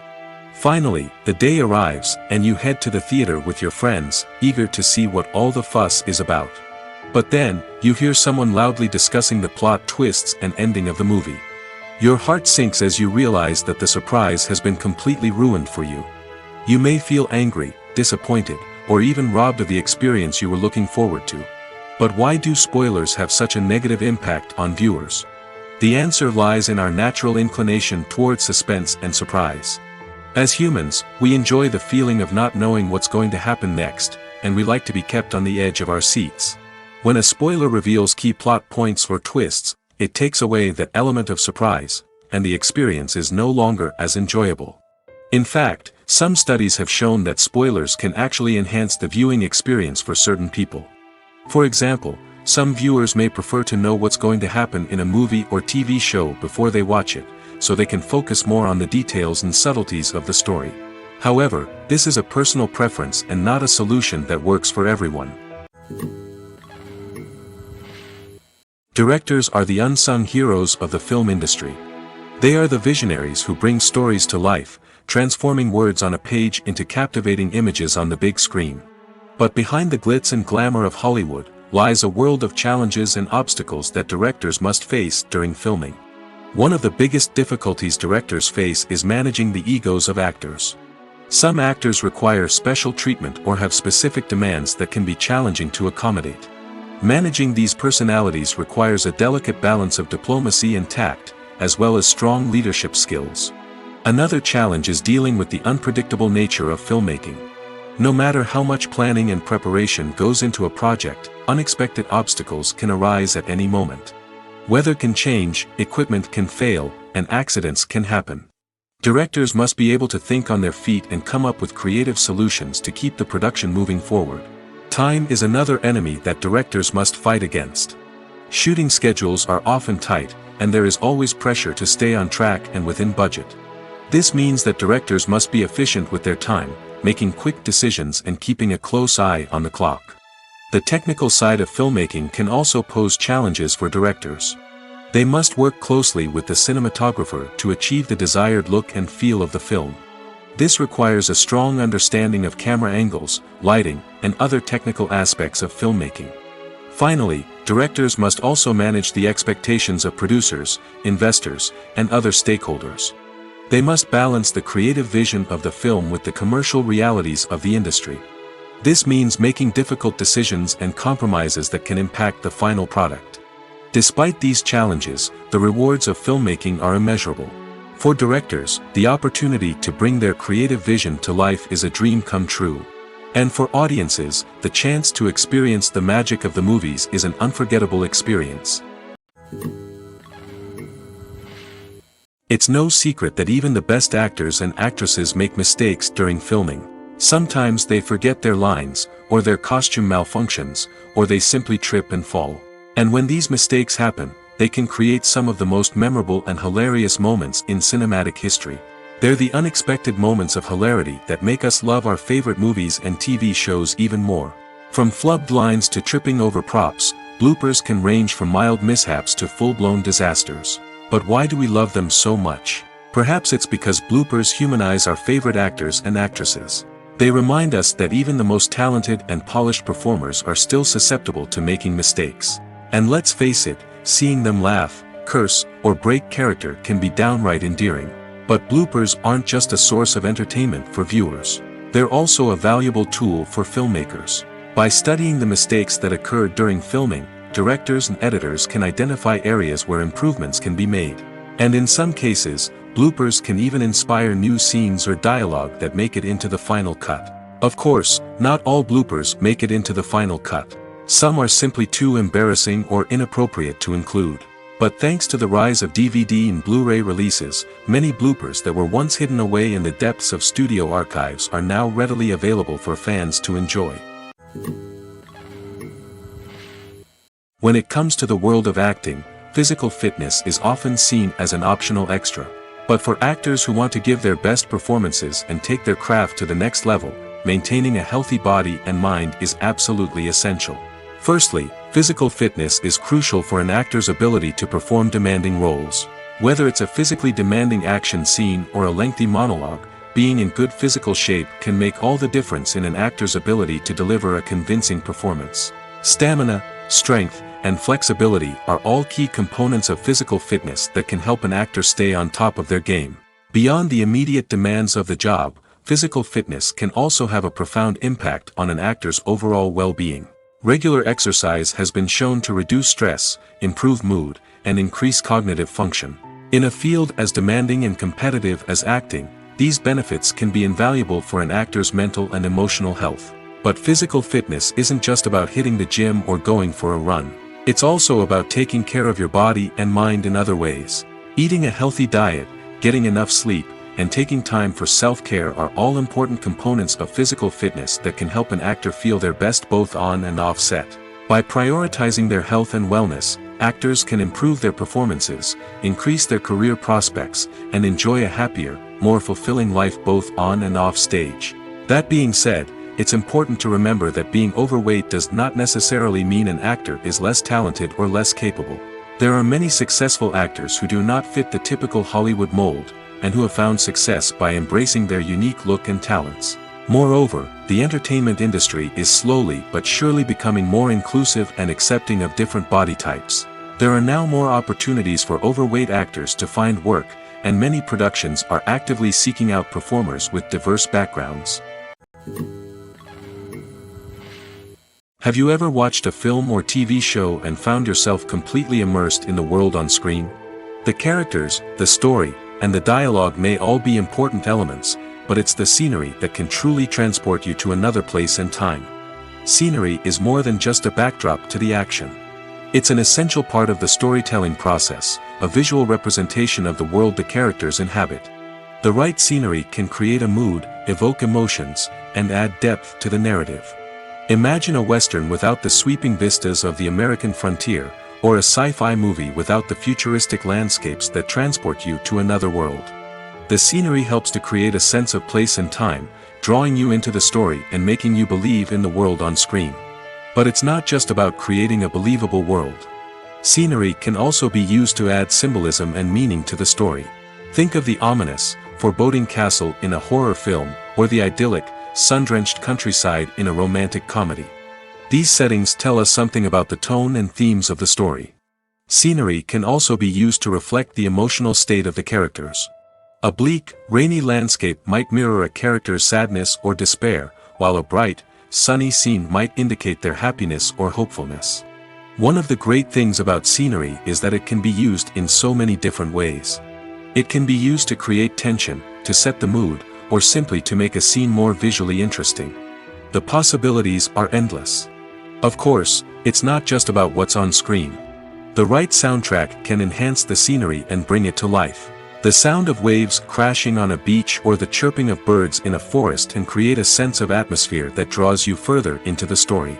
Finally, the day arrives, and you head to the theater with your friends, eager to see what all the fuss is about. But then, you hear someone loudly discussing the plot twists and ending of the movie. Your heart sinks as you realize that the surprise has been completely ruined for you. You may feel angry, disappointed, or even robbed of the experience you were looking forward to. But why do spoilers have such a negative impact on viewers? The answer lies in our natural inclination toward suspense and surprise. As humans, we enjoy the feeling of not knowing what's going to happen next, and we like to be kept on the edge of our seats. When a spoiler reveals key plot points or twists, it takes away that element of surprise, and the experience is no longer as enjoyable. In fact, some studies have shown that spoilers can actually enhance the viewing experience for certain people. For example, some viewers may prefer to know what's going to happen in a movie or TV show before they watch it, so they can focus more on the details and subtleties of the story. However, this is a personal preference and not a solution that works for everyone. Directors are the unsung heroes of the film industry. They are the visionaries who bring stories to life, transforming words on a page into captivating images on the big screen. But behind the glitz and glamour of Hollywood lies a world of challenges and obstacles that directors must face during filming. One of the biggest difficulties directors face is managing the egos of actors. Some actors require special treatment or have specific demands that can be challenging to accommodate. Managing these personalities requires a delicate balance of diplomacy and tact, as well as strong leadership skills. Another challenge is dealing with the unpredictable nature of filmmaking. No matter how much planning and preparation goes into a project, unexpected obstacles can arise at any moment. Weather can change, equipment can fail, and accidents can happen. Directors must be able to think on their feet and come up with creative solutions to keep the production moving forward. Time is another enemy that directors must fight against. Shooting schedules are often tight, and there is always pressure to stay on track and within budget. This means that directors must be efficient with their time, making quick decisions and keeping a close eye on the clock. The technical side of filmmaking can also pose challenges for directors. They must work closely with the cinematographer to achieve the desired look and feel of the film. This requires a strong understanding of camera angles, lighting, and other technical aspects of filmmaking. Finally, directors must also manage the expectations of producers, investors, and other stakeholders. They must balance the creative vision of the film with the commercial realities of the industry. This means making difficult decisions and compromises that can impact the final product. Despite these challenges, the rewards of filmmaking are immeasurable. For directors, the opportunity to bring their creative vision to life is a dream come true. And for audiences, the chance to experience the magic of the movies is an unforgettable experience. It's no secret that even the best actors and actresses make mistakes during filming. Sometimes they forget their lines, or their costume malfunctions, or they simply trip and fall. And when these mistakes happen, they can create some of the most memorable and hilarious moments in cinematic history. They're the unexpected moments of hilarity that make us love our favorite movies and TV shows even more. From flubbed lines to tripping over props, bloopers can range from mild mishaps to full-blown disasters. But why do we love them so much? Perhaps it's because bloopers humanize our favorite actors and actresses. They remind us that even the most talented and polished performers are still susceptible to making mistakes. And let's face it, seeing them laugh, curse, or break character can be downright endearing. But bloopers aren't just a source of entertainment for viewers. They're also a valuable tool for filmmakers. By studying the mistakes that occurred during filming, directors and editors can identify areas where improvements can be made. And in some cases, bloopers can even inspire new scenes or dialogue that make it into the final cut. Of course, not all bloopers make it into the final cut. Some are simply too embarrassing or inappropriate to include. But thanks to the rise of DVD and Blu-ray releases, many bloopers that were once hidden away in the depths of studio archives are now readily available for fans to enjoy. When it comes to the world of acting, physical fitness is often seen as an optional extra. But for actors who want to give their best performances and take their craft to the next level, maintaining a healthy body and mind is absolutely essential. Firstly, physical fitness is crucial for an actor's ability to perform demanding roles. Whether it's a physically demanding action scene or a lengthy monologue, being in good physical shape can make all the difference in an actor's ability to deliver a convincing performance. Stamina, strength, and flexibility are all key components of physical fitness that can help an actor stay on top of their game. Beyond the immediate demands of the job, physical fitness can also have a profound impact on an actor's overall well-being. Regular exercise has been shown to reduce stress, improve mood, and increase cognitive function. In a field as demanding and competitive as acting, these benefits can be invaluable for an actor's mental and emotional health. But physical fitness isn't just about hitting the gym or going for a run. It's also about taking care of your body and mind in other ways. Eating a healthy diet, getting enough sleep, and taking time for self-care are all important components of physical fitness that can help an actor feel their best both on and off set. By prioritizing their health and wellness, actors can improve their performances, increase their career prospects, and enjoy a happier, more fulfilling life both on and off stage. That being said, it's important to remember that being overweight does not necessarily mean an actor is less talented or less capable. There are many successful actors who do not fit the typical Hollywood mold, and who have found success by embracing their unique look and talents. Moreover, the entertainment industry is slowly but surely becoming more inclusive and accepting of different body types. There are now more opportunities for overweight actors to find work, and many productions are actively seeking out performers with diverse backgrounds. Have you ever watched a film or TV show and found yourself completely immersed in the world on screen? The characters, the story, and the dialogue may all be important elements, but it's the scenery that can truly transport you to another place and time. Scenery is more than just a backdrop to the action. It's an essential part of the storytelling process, a visual representation of the world the characters inhabit. The right scenery can create a mood, evoke emotions, and add depth to the narrative. Imagine a Western without the sweeping vistas of the American frontier, or a sci-fi movie without the futuristic landscapes that transport you to another world. The scenery helps to create a sense of place and time, drawing you into the story and making you believe in the world on screen. But it's not just about creating a believable world. Scenery can also be used to add symbolism and meaning to the story. Think of the ominous, foreboding castle in a horror film, or the idyllic, sun-drenched countryside in a romantic comedy. These settings tell us something about the tone and themes of the story. Scenery can also be used to reflect the emotional state of the characters. A bleak, rainy landscape might mirror a character's sadness or despair, while a bright, sunny scene might indicate their happiness or hopefulness. One of the great things about scenery is that it can be used in so many different ways. It can be used to create tension, to set the mood, or simply to make a scene more visually interesting. The possibilities are endless. Of course, it's not just about what's on screen. The right soundtrack can enhance the scenery and bring it to life. The sound of waves crashing on a beach or the chirping of birds in a forest can create a sense of atmosphere that draws you further into the story.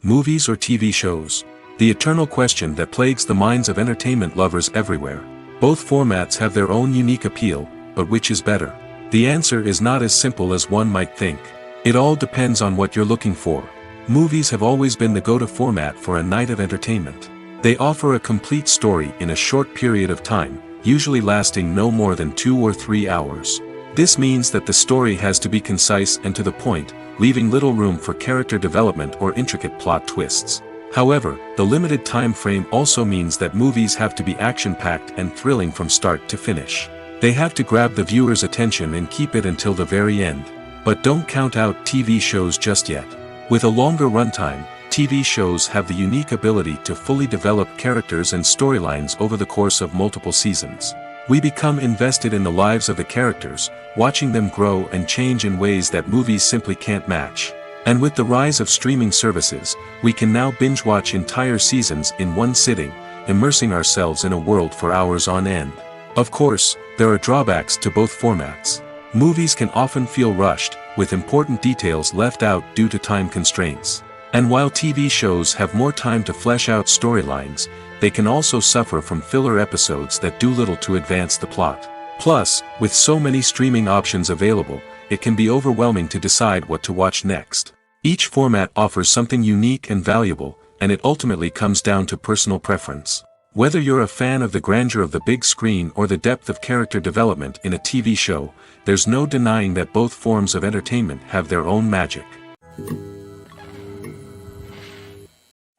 Movies or TV shows? The eternal question that plagues the minds of entertainment lovers everywhere. Both formats have their own unique appeal, but which is better? The answer is not as simple as one might think. It all depends on what you're looking for. Movies have always been the go-to format for a night of entertainment. They offer a complete story in a short period of time, usually lasting no more than 2 or 3 hours. This means that the story has to be concise and to the point, leaving little room for character development or intricate plot twists. However, the limited time frame also means that movies have to be action-packed and thrilling from start to finish. They have to grab the viewer's attention and keep it until the very end. But don't count out TV shows just yet. With a longer runtime, TV shows have the unique ability to fully develop characters and storylines over the course of multiple seasons. We become invested in the lives of the characters, watching them grow and change in ways that movies simply can't match. And with the rise of streaming services, we can now binge-watch entire seasons in one sitting, immersing ourselves in a world for hours on end. Of course, there are drawbacks to both formats. Movies can often feel rushed, with important details left out due to time constraints. And while TV shows have more time to flesh out storylines, they can also suffer from filler episodes that do little to advance the plot. Plus, with so many streaming options available, it can be overwhelming to decide what to watch next. Each format offers something unique and valuable, and it ultimately comes down to personal preference. Whether you're a fan of the grandeur of the big screen or the depth of character development in a TV show, there's no denying that both forms of entertainment have their own magic.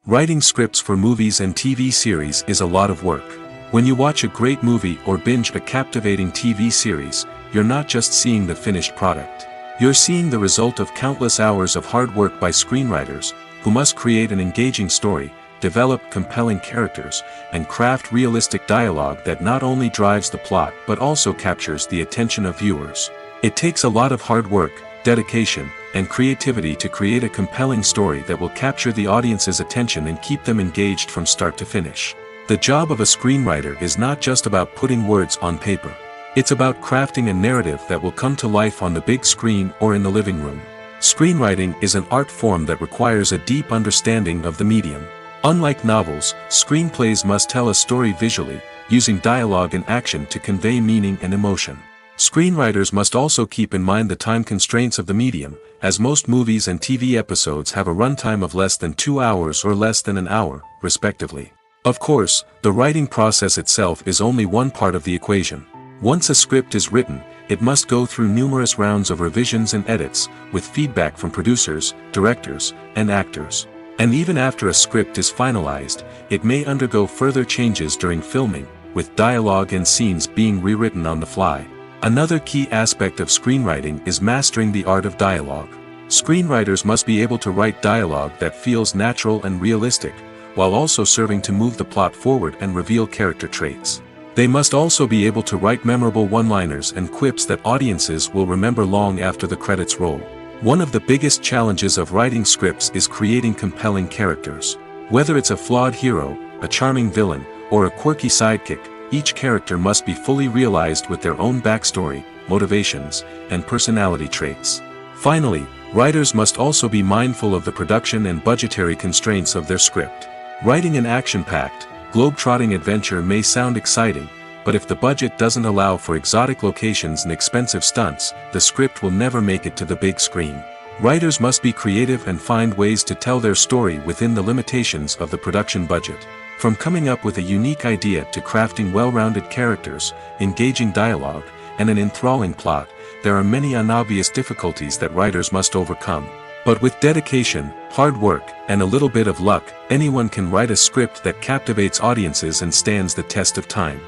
Writing scripts for movies and TV series is a lot of work. When you watch a great movie or binge a captivating TV series, you're not just seeing the finished product. You're seeing the result of countless hours of hard work by screenwriters, who must create an engaging story, develop compelling characters, and craft realistic dialogue that not only drives the plot but also captures the attention of viewers. It takes a lot of hard work, dedication, and creativity to create a compelling story that will capture the audience's attention and keep them engaged from start to finish. The job of a screenwriter is not just about putting words on paper. It's about crafting a narrative that will come to life on the big screen or in the living room. Screenwriting is an art form that requires a deep understanding of the medium. Unlike novels, screenplays must tell a story visually, using dialogue and action to convey meaning and emotion. Screenwriters must also keep in mind the time constraints of the medium, as most movies and TV episodes have a runtime of less than 2 hours or less than an hour, respectively. Of course, the writing process itself is only one part of the equation. Once a script is written, it must go through numerous rounds of revisions and edits, with feedback from producers, directors, and actors. And even after a script is finalized, it may undergo further changes during filming, with dialogue and scenes being rewritten on the fly. Another key aspect of screenwriting is mastering the art of dialogue. Screenwriters must be able to write dialogue that feels natural and realistic, while also serving to move the plot forward and reveal character traits. They must also be able to write memorable one-liners and quips that audiences will remember long after the credits roll. One of the biggest challenges of writing scripts is creating compelling characters. Whether it's a flawed hero, a charming villain, or a quirky sidekick, each character must be fully realized with their own backstory, motivations, and personality traits. Finally, writers must also be mindful of the production and budgetary constraints of their script. Writing an action-packed, globe-trotting adventure may sound exciting, but if the budget doesn't allow for exotic locations and expensive stunts, the script will never make it to the big screen. Writers must be creative and find ways to tell their story within the limitations of the production budget. From coming up with a unique idea to crafting well-rounded characters, engaging dialogue, and an enthralling plot, there are many unobvious difficulties that writers must overcome. But with dedication, hard work, and a little bit of luck, anyone can write a script that captivates audiences and stands the test of time.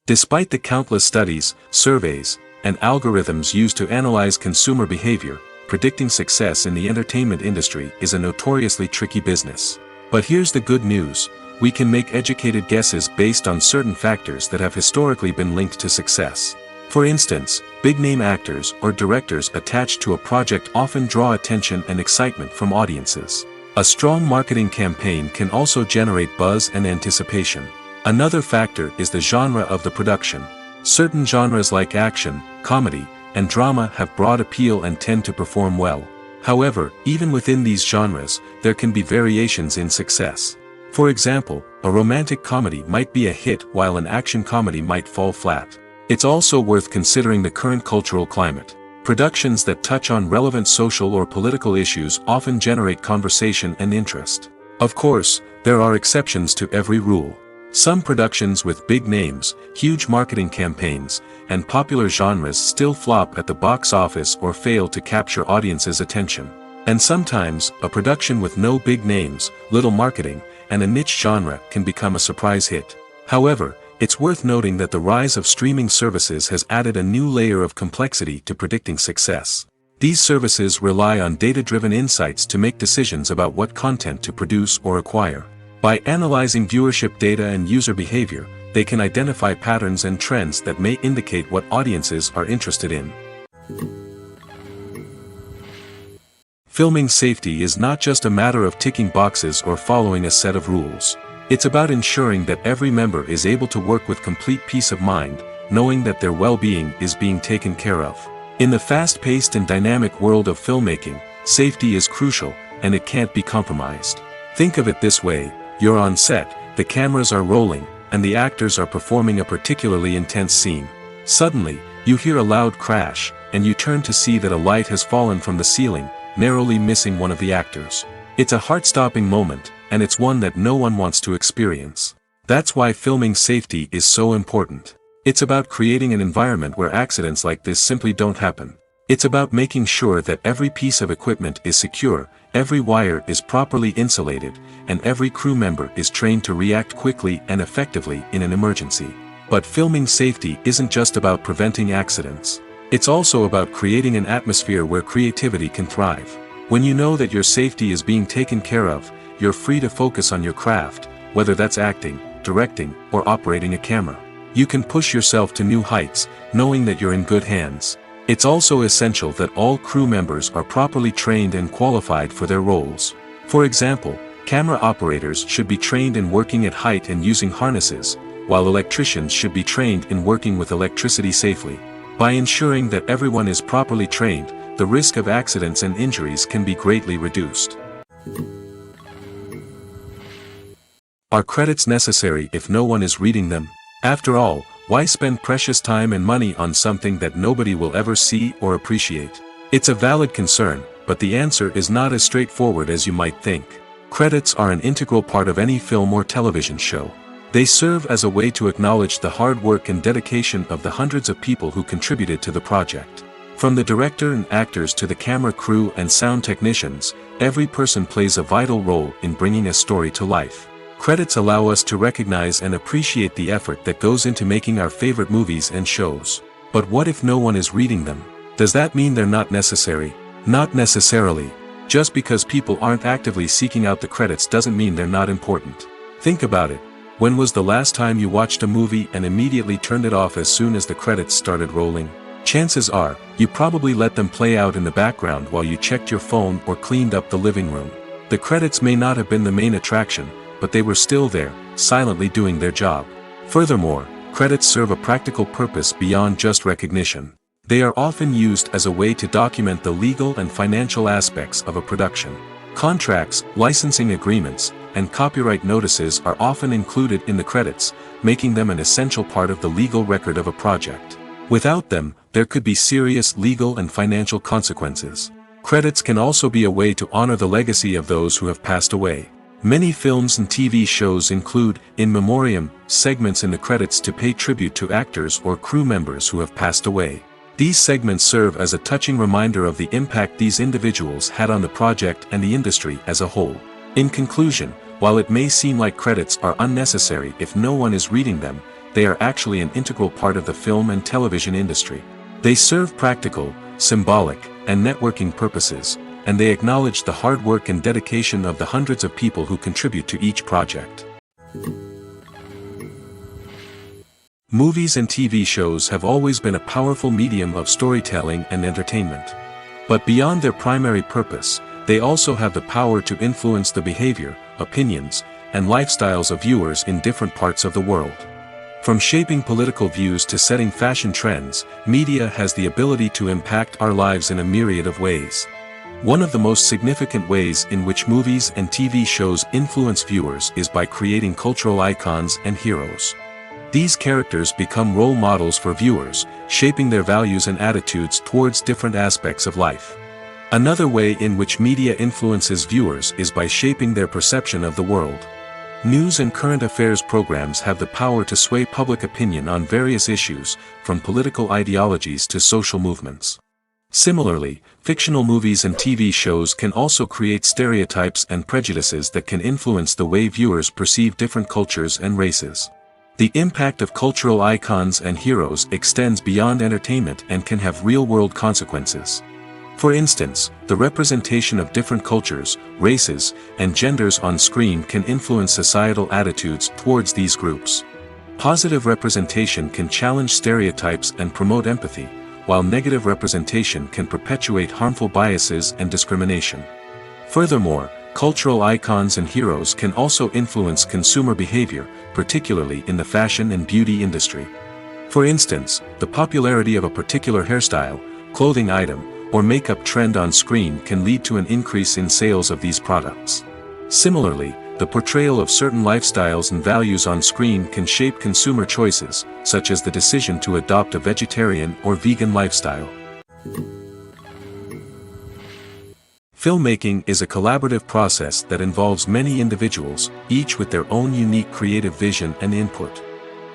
Despite the countless studies, surveys, and algorithms used to analyze consumer behavior, predicting success in the entertainment industry is a notoriously tricky business. But here's the good news: we can make educated guesses based on certain factors that have historically been linked to success. For instance, big-name actors or directors attached to a project often draw attention and excitement from audiences. A strong marketing campaign can also generate buzz and anticipation. Another factor is the genre of the production. Certain genres like action, comedy, and drama have broad appeal and tend to perform well. However, even within these genres, there can be variations in success. For example, a romantic comedy might be a hit while an action comedy might fall flat. It's also worth considering the current cultural climate. Productions that touch on relevant social or political issues often generate conversation and interest. Of course, there are exceptions to every rule. Some productions with big names, huge marketing campaigns, and popular genres still flop at the box office or fail to capture audiences' attention. And sometimes, a production with no big names, little marketing, and a niche genre can become a surprise hit. However, it's worth noting that the rise of streaming services has added a new layer of complexity to predicting success. These services rely on data-driven insights to make decisions about what content to produce or acquire. By analyzing viewership data and user behavior, they can identify patterns and trends that may indicate what audiences are interested in. Filming safety is not just a matter of ticking boxes or following a set of rules. It's about ensuring that every member is able to work with complete peace of mind, knowing that their well-being is being taken care of. In the fast-paced and dynamic world of filmmaking, safety is crucial, and it can't be compromised. Think of it this way: you're on set, the cameras are rolling, and the actors are performing a particularly intense scene. Suddenly, you hear a loud crash, and you turn to see that a light has fallen from the ceiling, narrowly missing one of the actors. It's a heart-stopping moment, and it's one that no one wants to experience. That's why filming safety is so important. It's about creating an environment where accidents like this simply don't happen. It's about making sure that every piece of equipment is secure, every wire is properly insulated, and every crew member is trained to react quickly and effectively in an emergency. But filming safety isn't just about preventing accidents. It's also about creating an atmosphere where creativity can thrive. When you know that your safety is being taken care of, you're free to focus on your craft, whether that's acting, directing, or operating a camera. You can push yourself to new heights, knowing that you're in good hands. It's also essential that all crew members are properly trained and qualified for their roles. For example, camera operators should be trained in working at height and using harnesses, while electricians should be trained in working with electricity safely. By ensuring that everyone is properly trained, the risk of accidents and injuries can be greatly reduced. Are credits necessary if no one is reading them? After all, why spend precious time and money on something that nobody will ever see or appreciate? It's a valid concern, but the answer is not as straightforward as you might think. Credits are an integral part of any film or television show. They serve as a way to acknowledge the hard work and dedication of the hundreds of people who contributed to the project. From the director and actors to the camera crew and sound technicians, every person plays a vital role in bringing a story to life. Credits allow us to recognize and appreciate the effort that goes into making our favorite movies and shows. But what if no one is reading them? Does that mean they're not necessary? Not necessarily. Just because people aren't actively seeking out the credits doesn't mean they're not important. Think about it. When was the last time you watched a movie and immediately turned it off as soon as the credits started rolling? Chances are, you probably let them play out in the background while you checked your phone or cleaned up the living room. The credits may not have been the main attraction, but they were still there, silently doing their job. Furthermore, credits serve a practical purpose beyond just recognition. They are often used as a way to document the legal and financial aspects of a production. Contracts, licensing agreements, and copyright notices are often included in the credits, making them an essential part of the legal record of a project. Without them, there could be serious legal and financial consequences. Credits can also be a way to honor the legacy of those who have passed away. Many films and TV shows include, in memoriam, segments in the credits to pay tribute to actors or crew members who have passed away. These segments serve as a touching reminder of the impact these individuals had on the project and the industry as a whole. In conclusion, while it may seem like credits are unnecessary if no one is reading them, they are actually an integral part of the film and television industry. They serve practical, symbolic, and networking purposes, and they acknowledge the hard work and dedication of the hundreds of people who contribute to each project. Movies and TV shows have always been a powerful medium of storytelling and entertainment. But beyond their primary purpose, they also have the power to influence the behavior, opinions, and lifestyles of viewers in different parts of the world. From shaping political views to setting fashion trends, media has the ability to impact our lives in a myriad of ways. One of the most significant ways in which movies and TV shows influence viewers is by creating cultural icons and heroes. These characters become role models for viewers, shaping their values and attitudes towards different aspects of life. Another way in which media influences viewers is by shaping their perception of the world. News and current affairs programs have the power to sway public opinion on various issues, from political ideologies to social movements. Similarly, fictional movies and TV shows can also create stereotypes and prejudices that can influence the way viewers perceive different cultures and races. The impact of cultural icons and heroes extends beyond entertainment and can have real-world consequences. For instance, the representation of different cultures, races, and genders on screen can influence societal attitudes towards these groups. Positive representation can challenge stereotypes and promote empathy, while negative representation can perpetuate harmful biases and discrimination. Furthermore, cultural icons and heroes can also influence consumer behavior, particularly in the fashion and beauty industry. For instance, the popularity of a particular hairstyle, clothing item, or makeup trend on screen can lead to an increase in sales of these products. Similarly, the portrayal of certain lifestyles and values on screen can shape consumer choices, such as the decision to adopt a vegetarian or vegan lifestyle. Filmmaking is a collaborative process that involves many individuals, each with their own unique creative vision and input.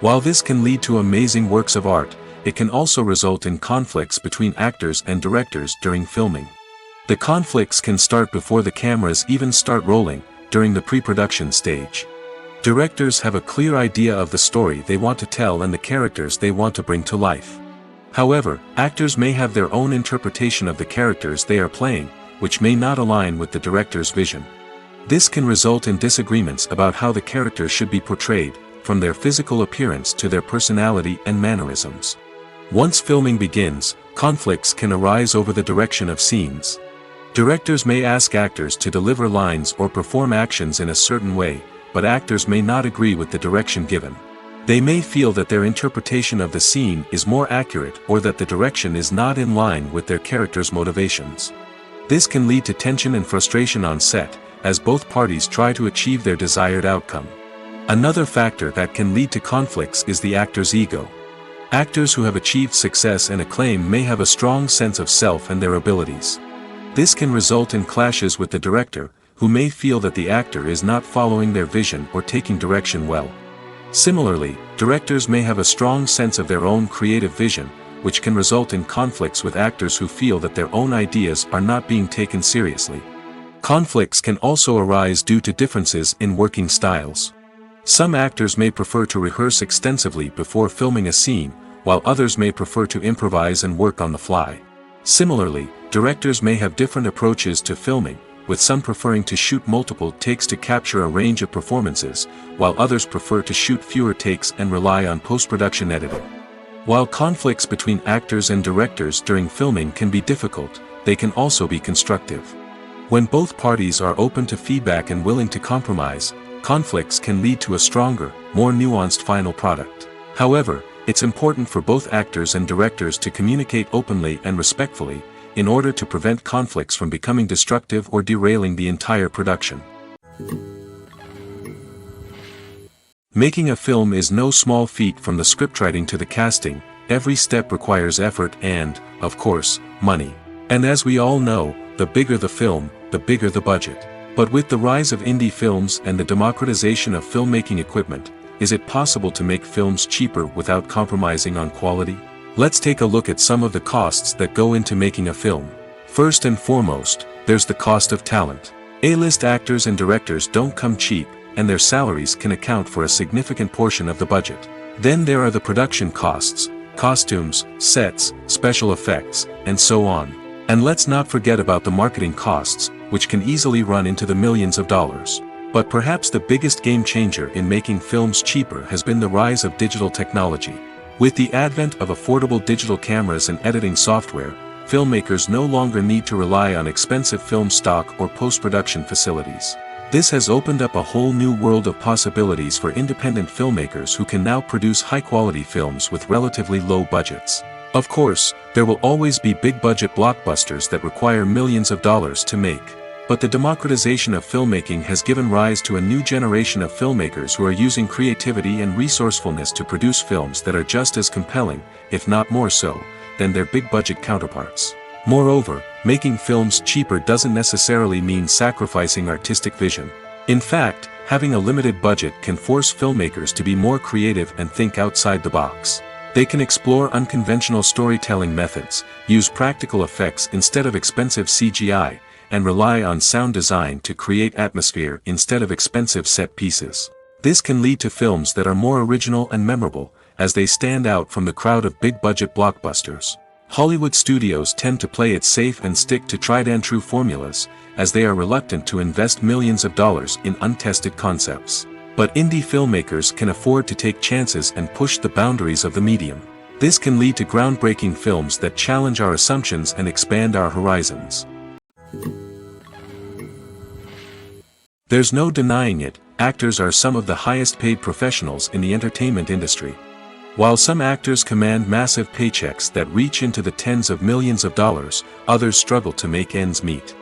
While this can lead to amazing works of art, it can also result in conflicts between actors and directors during filming. The conflicts can start before the cameras even start rolling, during the pre-production stage. Directors have a clear idea of the story they want to tell and the characters they want to bring to life. However, actors may have their own interpretation of the characters they are playing, which may not align with the director's vision. This can result in disagreements about how the characters should be portrayed, from their physical appearance to their personality and mannerisms. Once filming begins, conflicts can arise over the direction of scenes. Directors may ask actors to deliver lines or perform actions in a certain way, but actors may not agree with the direction given. They may feel that their interpretation of the scene is more accurate or that the direction is not in line with their character's motivations. This can lead to tension and frustration on set, as both parties try to achieve their desired outcome. Another factor that can lead to conflicts is the actor's ego. Actors who have achieved success and acclaim may have a strong sense of self and their abilities. This can result in clashes with the director, who may feel that the actor is not following their vision or taking direction well. Similarly, directors may have a strong sense of their own creative vision, which can result in conflicts with actors who feel that their own ideas are not being taken seriously. Conflicts can also arise due to differences in working styles. Some actors may prefer to rehearse extensively before filming a scene, while others may prefer to improvise and work on the fly. Similarly, directors may have different approaches to filming, with some preferring to shoot multiple takes to capture a range of performances, while others prefer to shoot fewer takes and rely on post-production editing. While conflicts between actors and directors during filming can be difficult, they can also be constructive. When both parties are open to feedback and willing to compromise, conflicts can lead to a stronger, more nuanced final product. However, it's important for both actors and directors to communicate openly and respectfully, in order to prevent conflicts from becoming destructive or derailing the entire production. Making a film is no small feat. From the scriptwriting to the casting, every step requires effort and, of course, money. And as we all know, the bigger the film, the bigger the budget. But with the rise of indie films and the democratization of filmmaking equipment, is it possible to make films cheaper without compromising on quality? Let's take a look at some of the costs that go into making a film. First and foremost, there's the cost of talent. A-list actors and directors don't come cheap, and their salaries can account for a significant portion of the budget. Then there are the production costs, costumes, sets, special effects, and so on. And let's not forget about the marketing costs, which can easily run into the millions of dollars. But perhaps the biggest game changer in making films cheaper has been the rise of digital technology. With the advent of affordable digital cameras and editing software, filmmakers no longer need to rely on expensive film stock or post-production facilities. This has opened up a whole new world of possibilities for independent filmmakers who can now produce high-quality films with relatively low budgets. Of course, there will always be big-budget blockbusters that require millions of dollars to make. But the democratization of filmmaking has given rise to a new generation of filmmakers who are using creativity and resourcefulness to produce films that are just as compelling, if not more so, than their big-budget counterparts. Moreover, making films cheaper doesn't necessarily mean sacrificing artistic vision. In fact, having a limited budget can force filmmakers to be more creative and think outside the box. They can explore unconventional storytelling methods, use practical effects instead of expensive CGI, and rely on sound design to create atmosphere instead of expensive set pieces. This can lead to films that are more original and memorable, as they stand out from the crowd of big-budget blockbusters. Hollywood studios tend to play it safe and stick to tried-and-true formulas, as they are reluctant to invest millions of dollars in untested concepts. But indie filmmakers can afford to take chances and push the boundaries of the medium. This can lead to groundbreaking films that challenge our assumptions and expand our horizons. There's no denying it, actors are some of the highest-paid professionals in the entertainment industry. While some actors command massive paychecks that reach into the tens of millions of dollars, others struggle to make ends meet.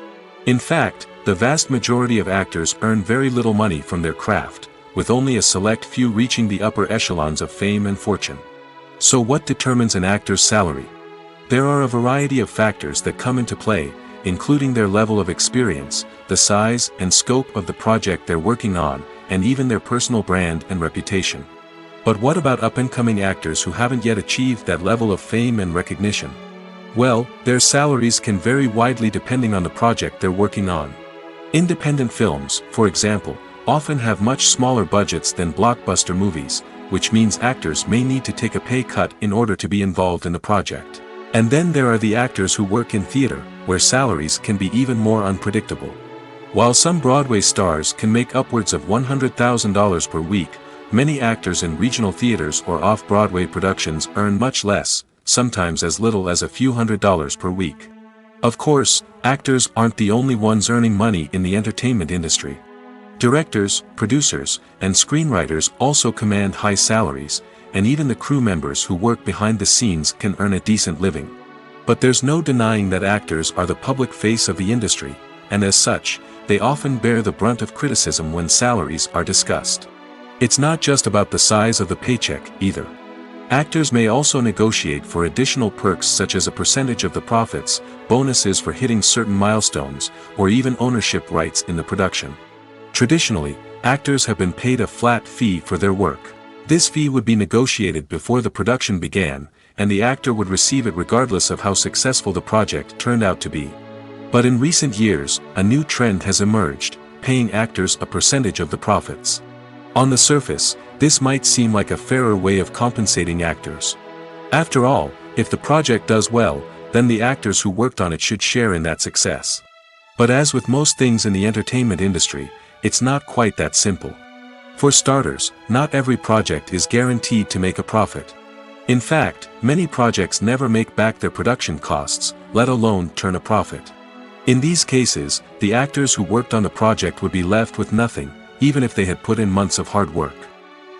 In fact, the vast majority of actors earn very little money from their craft, with only a select few reaching the upper echelons of fame and fortune. So what determines an actor's salary? There are a variety of factors that come into play, including their level of experience, the size and scope of the project they're working on, and even their personal brand and reputation. But what about up-and-coming actors who haven't yet achieved that level of fame and recognition? Well, their salaries can vary widely depending on the project they're working on. Independent films, for example, often have much smaller budgets than blockbuster movies, which means actors may need to take a pay cut in order to be involved in the project. And then there are the actors who work in theater, where salaries can be even more unpredictable. While some Broadway stars can make upwards of $100,000 per week, many actors in regional theaters or off-Broadway productions earn much less, sometimes as little as a few $100s per week. Of course, actors aren't the only ones earning money in the entertainment industry. Directors, producers, and screenwriters also command high salaries, and even the crew members who work behind the scenes can earn a decent living. But there's no denying that actors are the public face of the industry, and as such, they often bear the brunt of criticism when salaries are discussed. It's not just about the size of the paycheck, either. Actors may also negotiate for additional perks such as a percentage of the profits, bonuses for hitting certain milestones, or even ownership rights in the production. Traditionally, actors have been paid a flat fee for their work. This fee would be negotiated before the production began, and the actor would receive it regardless of how successful the project turned out to be. But in recent years, a new trend has emerged, paying actors a percentage of the profits. On the surface, this might seem like a fairer way of compensating actors. After all, if the project does well, then the actors who worked on it should share in that success. But as with most things in the entertainment industry, it's not quite that simple. For starters, not every project is guaranteed to make a profit. In fact, many projects never make back their production costs, let alone turn a profit. In these cases, the actors who worked on the project would be left with nothing, even if they had put in months of hard work.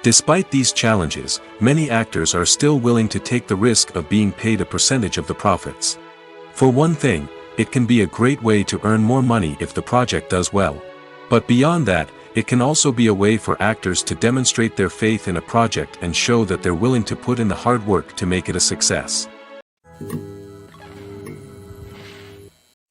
Despite these challenges, many actors are still willing to take the risk of being paid a percentage of the profits. For one thing, it can be a great way to earn more money if the project does well. But beyond that, it can also be a way for actors to demonstrate their faith in a project and show that they're willing to put in the hard work to make it a success.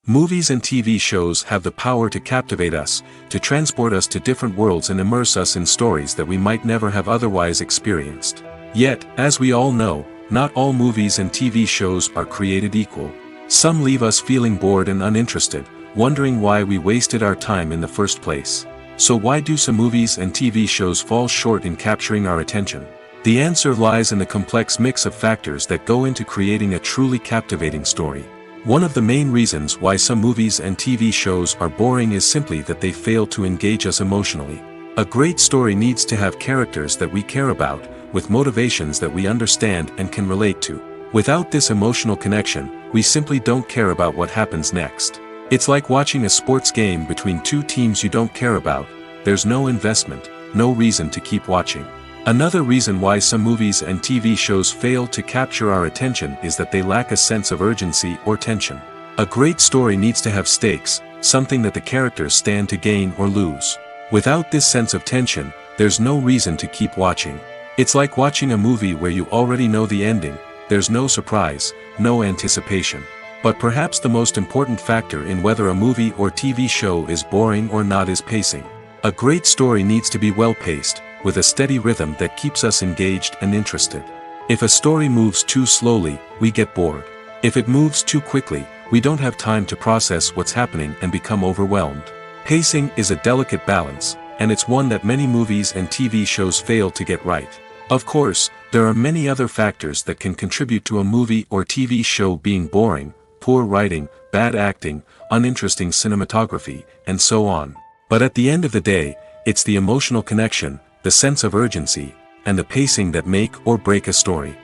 Movies and TV shows have the power to captivate us, to transport us to different worlds and immerse us in stories that we might never have otherwise experienced. Yet, as we all know, not all movies and TV shows are created equal. Some leave us feeling bored and uninterested, wondering why we wasted our time in the first place. So why do some movies and TV shows fall short in capturing our attention? The answer lies in the complex mix of factors that go into creating a truly captivating story. One of the main reasons why some movies and TV shows are boring is simply that they fail to engage us emotionally. A great story needs to have characters that we care about, with motivations that we understand and can relate to. Without this emotional connection, we simply don't care about what happens next. It's like watching a sports game between two teams you don't care about. There's no investment, no reason to keep watching. Another reason why some movies and TV shows fail to capture our attention is that they lack a sense of urgency or tension. A great story needs to have stakes, something that the characters stand to gain or lose. Without this sense of tension, there's no reason to keep watching. It's like watching a movie where you already know the ending. There's no surprise, no anticipation. But perhaps the most important factor in whether a movie or TV show is boring or not is pacing. A great story needs to be well-paced, with a steady rhythm that keeps us engaged and interested. If a story moves too slowly, we get bored. If it moves too quickly, we don't have time to process what's happening and become overwhelmed. Pacing is a delicate balance, and it's one that many movies and TV shows fail to get right. Of course, there are many other factors that can contribute to a movie or TV show being boring: poor writing, bad acting, uninteresting cinematography, and so on. But at the end of the day, it's the emotional connection, the sense of urgency, and the pacing that make or break a story.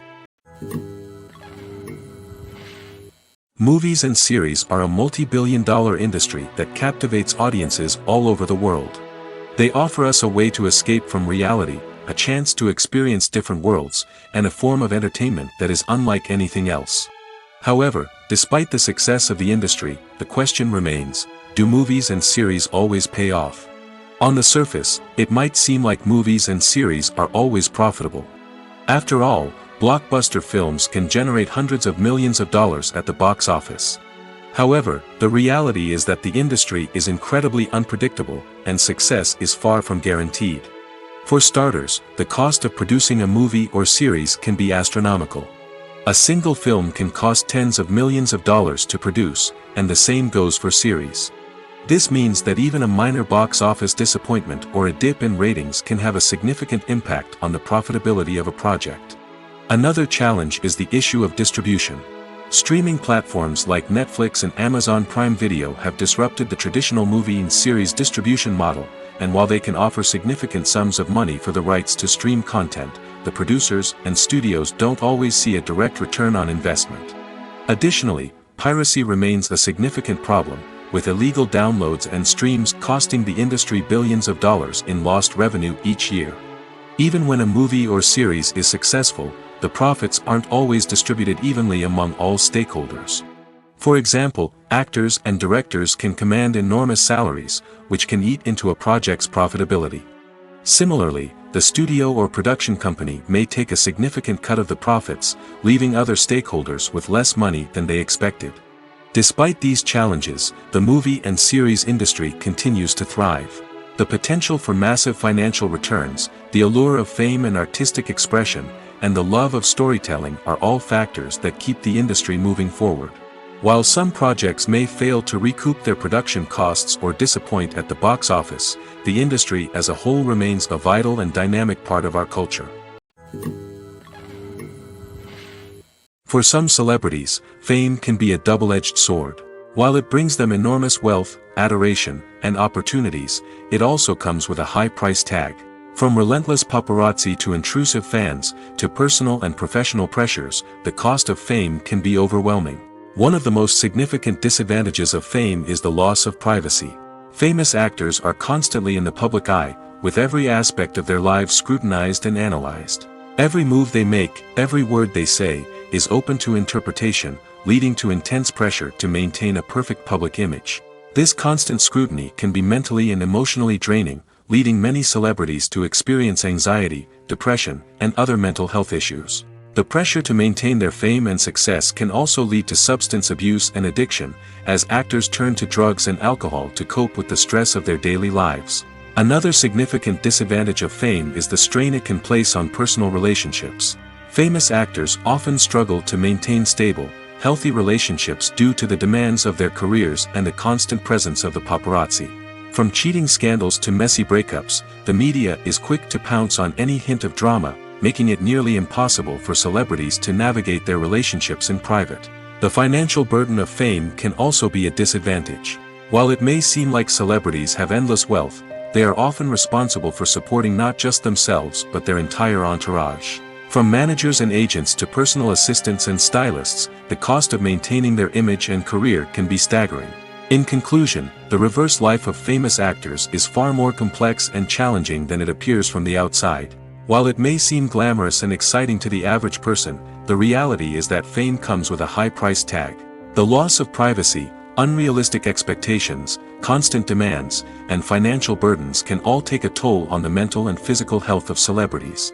Movies and series are a multi-billion-dollar industry that captivates audiences all over the world. They offer us a way to escape from reality, a chance to experience different worlds, and a form of entertainment that is unlike anything else. However, despite the success of the industry, the question remains: do movies and series always pay off? On the surface, it might seem like movies and series are always profitable. After all, blockbuster films can generate hundreds of millions of dollars at the box office. However, the reality is that the industry is incredibly unpredictable, and success is far from guaranteed. For starters, the cost of producing a movie or series can be astronomical. A single film can cost tens of millions of dollars to produce, and the same goes for series. This means that even a minor box office disappointment or a dip in ratings can have a significant impact on the profitability of a project. Another challenge is the issue of distribution. Streaming platforms like Netflix and Amazon Prime Video have disrupted the traditional movie and series distribution model, and while they can offer significant sums of money for the rights to stream content, the producers and studios don't always see a direct return on investment. Additionally, piracy remains a significant problem, with illegal downloads and streams costing the industry billions of dollars in lost revenue each year. Even when a movie or series is successful, the profits aren't always distributed evenly among all stakeholders. For example, actors and directors can command enormous salaries, which can eat into a project's profitability. Similarly, the studio or production company may take a significant cut of the profits, leaving other stakeholders with less money than they expected. Despite these challenges, the movie and series industry continues to thrive. The potential for massive financial returns, the allure of fame and artistic expression, and the love of storytelling are all factors that keep the industry moving forward. While some projects may fail to recoup their production costs or disappoint at the box office, the industry as a whole remains a vital and dynamic part of our culture. For some celebrities, fame can be a double-edged sword. While it brings them enormous wealth, adoration, and opportunities, it also comes with a high price tag. From relentless paparazzi to intrusive fans, to personal and professional pressures, the cost of fame can be overwhelming. One of the most significant disadvantages of fame is the loss of privacy. Famous actors are constantly in the public eye, with every aspect of their lives scrutinized and analyzed. Every move they make, every word they say, is open to interpretation, leading to intense pressure to maintain a perfect public image. This constant scrutiny can be mentally and emotionally draining, leading many celebrities to experience anxiety, depression, and other mental health issues. The pressure to maintain their fame and success can also lead to substance abuse and addiction, as actors turn to drugs and alcohol to cope with the stress of their daily lives. Another significant disadvantage of fame is the strain it can place on personal relationships. Famous actors often struggle to maintain stable, healthy relationships due to the demands of their careers and the constant presence of the paparazzi. From cheating scandals to messy breakups, the media is quick to pounce on any hint of drama, making it nearly impossible for celebrities to navigate their relationships in private. The financial burden of fame can also be a disadvantage. While it may seem like celebrities have endless wealth, they are often responsible for supporting not just themselves but their entire entourage. From managers and agents to personal assistants and stylists, the cost of maintaining their image and career can be staggering. In conclusion, the reverse life of famous actors is far more complex and challenging than it appears from the outside. While it may seem glamorous and exciting to the average person, the reality is that fame comes with a high price tag. The loss of privacy, unrealistic expectations, constant demands, and financial burdens can all take a toll on the mental and physical health of celebrities.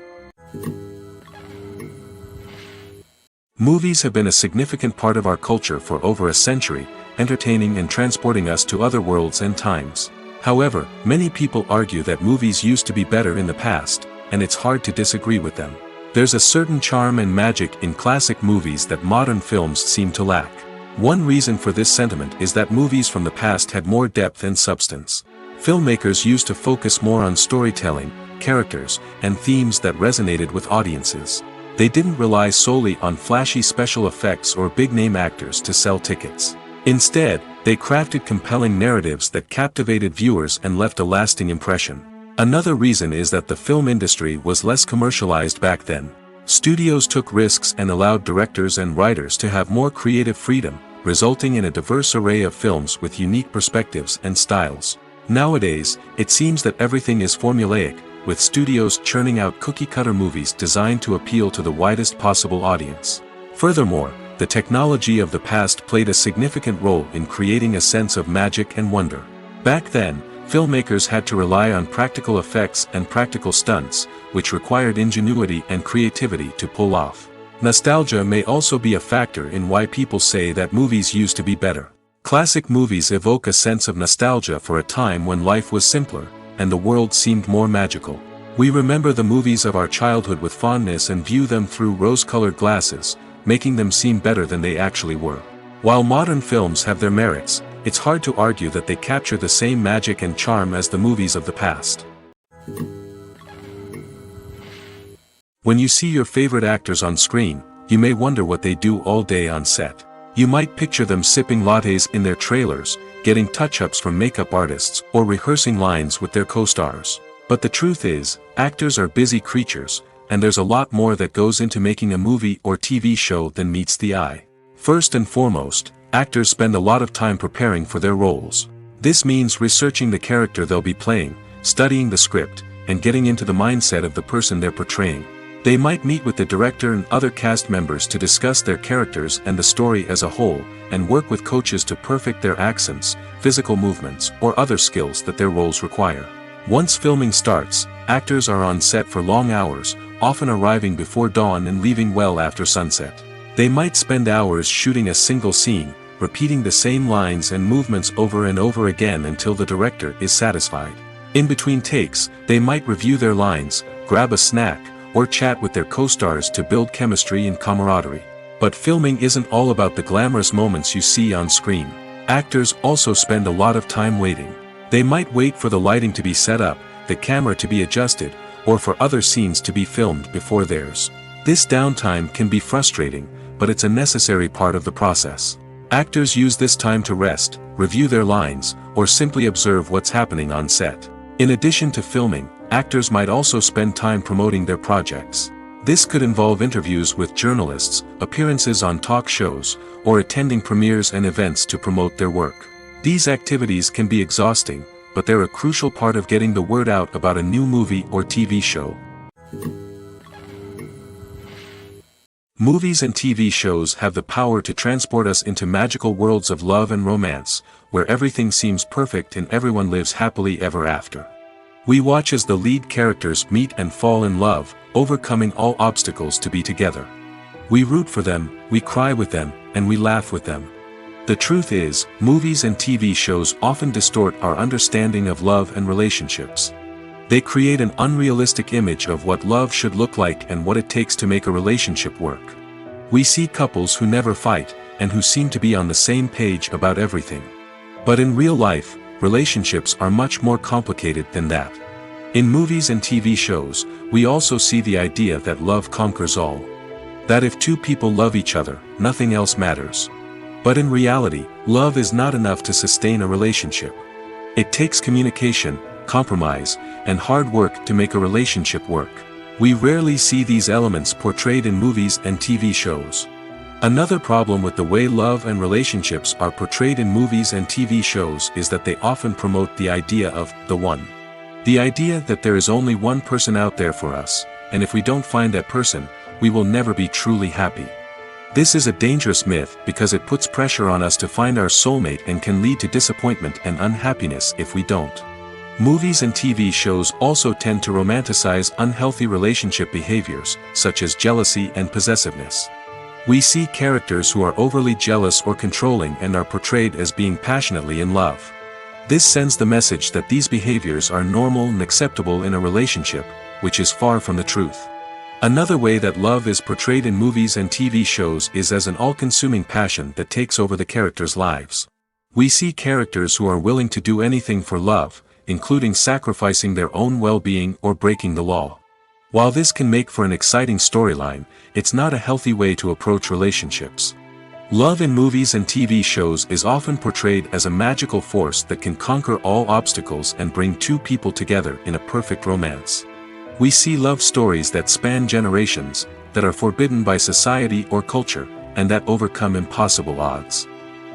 Movies have been a significant part of our culture for over a century, entertaining and transporting us to other worlds and times. However, many people argue that movies used to be better in the past, and it's hard to disagree with them. There's a certain charm and magic in classic movies that modern films seem to lack. One reason for this sentiment is that movies from the past had more depth and substance. Filmmakers used to focus more on storytelling, characters, and themes that resonated with audiences. They didn't rely solely on flashy special effects or big-name actors to sell tickets. Instead, they crafted compelling narratives that captivated viewers and left a lasting impression. Another reason is that the film industry was less commercialized back then. Studios took risks and allowed directors and writers to have more creative freedom, resulting in a diverse array of films with unique perspectives and styles. Nowadays, it seems that everything is formulaic, with studios churning out cookie-cutter movies designed to appeal to the widest possible audience. Furthermore, the technology of the past played a significant role in creating a sense of magic and wonder. Back then, filmmakers had to rely on practical effects and practical stunts, which required ingenuity and creativity to pull off. Nostalgia may also be a factor in why people say that movies used to be better. Classic movies evoke a sense of nostalgia for a time when life was simpler, and the world seemed more magical. We remember the movies of our childhood with fondness and view them through rose-colored glasses, making them seem better than they actually were. While modern films have their merits, it's hard to argue that they capture the same magic and charm as the movies of the past. When you see your favorite actors on screen, you may wonder what they do all day on set. You might picture them sipping lattes in their trailers, getting touch-ups from makeup artists, or rehearsing lines with their co-stars. But the truth is, actors are busy creatures, and there's a lot more that goes into making a movie or TV show than meets the eye. First and foremost, actors spend a lot of time preparing for their roles. This means researching the character they'll be playing, studying the script, and getting into the mindset of the person they're portraying. They might meet with the director and other cast members to discuss their characters and the story as a whole, and work with coaches to perfect their accents, physical movements, or other skills that their roles require. Once filming starts, actors are on set for long hours, often arriving before dawn and leaving well after sunset. They might spend hours shooting a single scene, repeating the same lines and movements over and over again until the director is satisfied. In between takes, they might review their lines, grab a snack, or chat with their co-stars to build chemistry and camaraderie. But filming isn't all about the glamorous moments you see on screen. Actors also spend a lot of time waiting. They might wait for the lighting to be set up, the camera to be adjusted, or for other scenes to be filmed before theirs. This downtime can be frustrating, but it's a necessary part of the process. Actors use this time to rest, review their lines, or simply observe what's happening on set. In addition to filming, actors might also spend time promoting their projects. This could involve interviews with journalists, appearances on talk shows, or attending premieres and events to promote their work. These activities can be exhausting, but they're a crucial part of getting the word out about a new movie or TV show. Movies and TV shows have the power to transport us into magical worlds of love and romance, where everything seems perfect and everyone lives happily ever after. We watch as the lead characters meet and fall in love, overcoming all obstacles to be together. We root for them, we cry with them, and we laugh with them. The truth is, movies and TV shows often distort our understanding of love and relationships. They create an unrealistic image of what love should look like and what it takes to make a relationship work. We see couples who never fight, and who seem to be on the same page about everything. But in real life, relationships are much more complicated than that. In movies and TV shows, we also see the idea that love conquers all. That if two people love each other, nothing else matters. But in reality, love is not enough to sustain a relationship. It takes communication, compromise, and hard work to make a relationship work. We rarely see these elements portrayed in movies and TV shows. Another problem with the way love and relationships are portrayed in movies and TV shows is that they often promote the idea of the one. The idea that there is only one person out there for us, and if we don't find that person, we will never be truly happy. This is a dangerous myth because it puts pressure on us to find our soulmate and can lead to disappointment and unhappiness if we don't. Movies and TV shows also tend to romanticize unhealthy relationship behaviors, such as jealousy and possessiveness. We see characters who are overly jealous or controlling and are portrayed as being passionately in love. This sends the message that these behaviors are normal and acceptable in a relationship, which is far from the truth. Another way that love is portrayed in movies and TV shows is as an all-consuming passion that takes over the characters' lives. We see characters who are willing to do anything for love, including sacrificing their own well-being or breaking the law. While this can make for an exciting storyline, it's not a healthy way to approach relationships. Love in movies and TV shows is often portrayed as a magical force that can conquer all obstacles and bring two people together in a perfect romance. We see love stories that span generations, that are forbidden by society or culture, and that overcome impossible odds.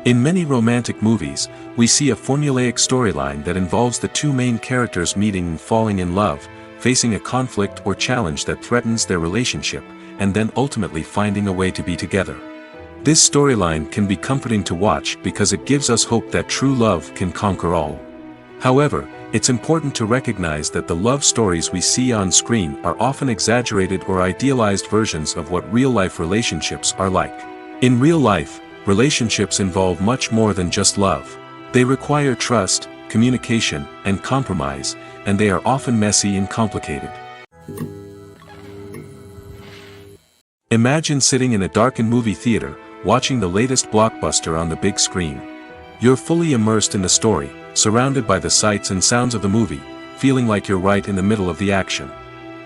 In many romantic movies, we see a formulaic storyline that involves the two main characters meeting and falling in love, facing a conflict or challenge that threatens their relationship, and then ultimately finding a way to be together. This storyline can be comforting to watch because it gives us hope that true love can conquer all. However, it's important to recognize that the love stories we see on screen are often exaggerated or idealized versions of what real-life relationships are like. In real life, relationships involve much more than just love. They require trust, communication, and compromise, and they are often messy and complicated. Imagine sitting in a darkened movie theater, watching the latest blockbuster on the big screen. You're fully immersed in the story, surrounded by the sights and sounds of the movie, feeling like you're right in the middle of the action.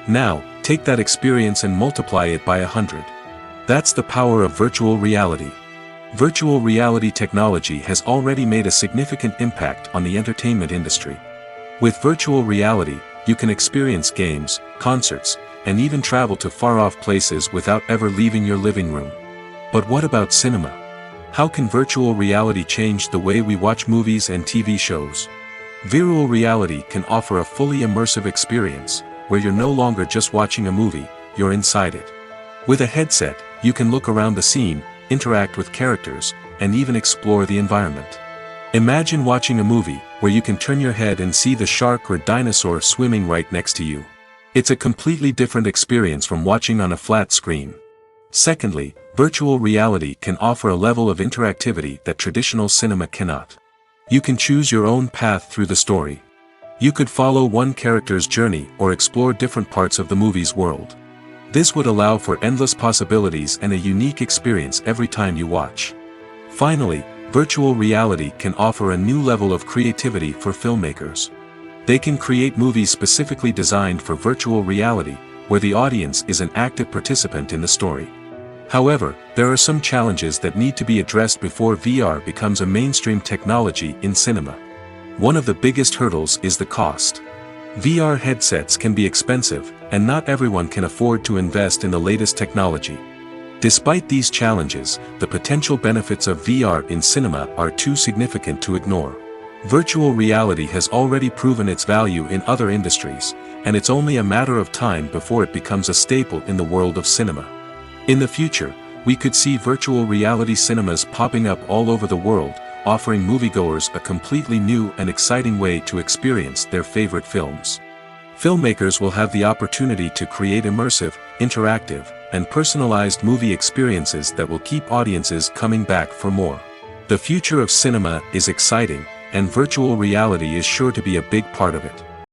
Now, take that experience and multiply it by 100. That's the power of virtual reality. Virtual reality technology has already made a significant impact on the entertainment industry. With virtual reality, you can experience games, concerts, and even travel to far-off places without ever leaving your living room. But what about cinema? How can virtual reality change the way we watch movies and TV shows? Virtual reality can offer a fully immersive experience, where you're no longer just watching a movie, you're inside it. With a headset, you can look around the scene, interact with characters, and even explore the environment. Imagine watching a movie, where you can turn your head and see the shark or dinosaur swimming right next to you. It's a completely different experience from watching on a flat screen. Secondly, virtual reality can offer a level of interactivity that traditional cinema cannot. You can choose your own path through the story. You could follow one character's journey or explore different parts of the movie's world. This would allow for endless possibilities and a unique experience every time you watch. Finally, virtual reality can offer a new level of creativity for filmmakers. They can create movies specifically designed for virtual reality, where the audience is an active participant in the story. However, there are some challenges that need to be addressed before VR becomes a mainstream technology in cinema. One of the biggest hurdles is the cost. VR headsets can be expensive, and not everyone can afford to invest in the latest technology. Despite these challenges, the potential benefits of VR in cinema are too significant to ignore. Virtual reality has already proven its value in other industries, and it's only a matter of time before it becomes a staple in the world of cinema. In the future, we could see virtual reality cinemas popping up all over the world, offering moviegoers a completely new and exciting way to experience their favorite films. Filmmakers will have the opportunity to create immersive, interactive, and personalized movie experiences that will keep audiences coming back for more. The future of cinema is exciting, and virtual reality is sure to be a big part of it.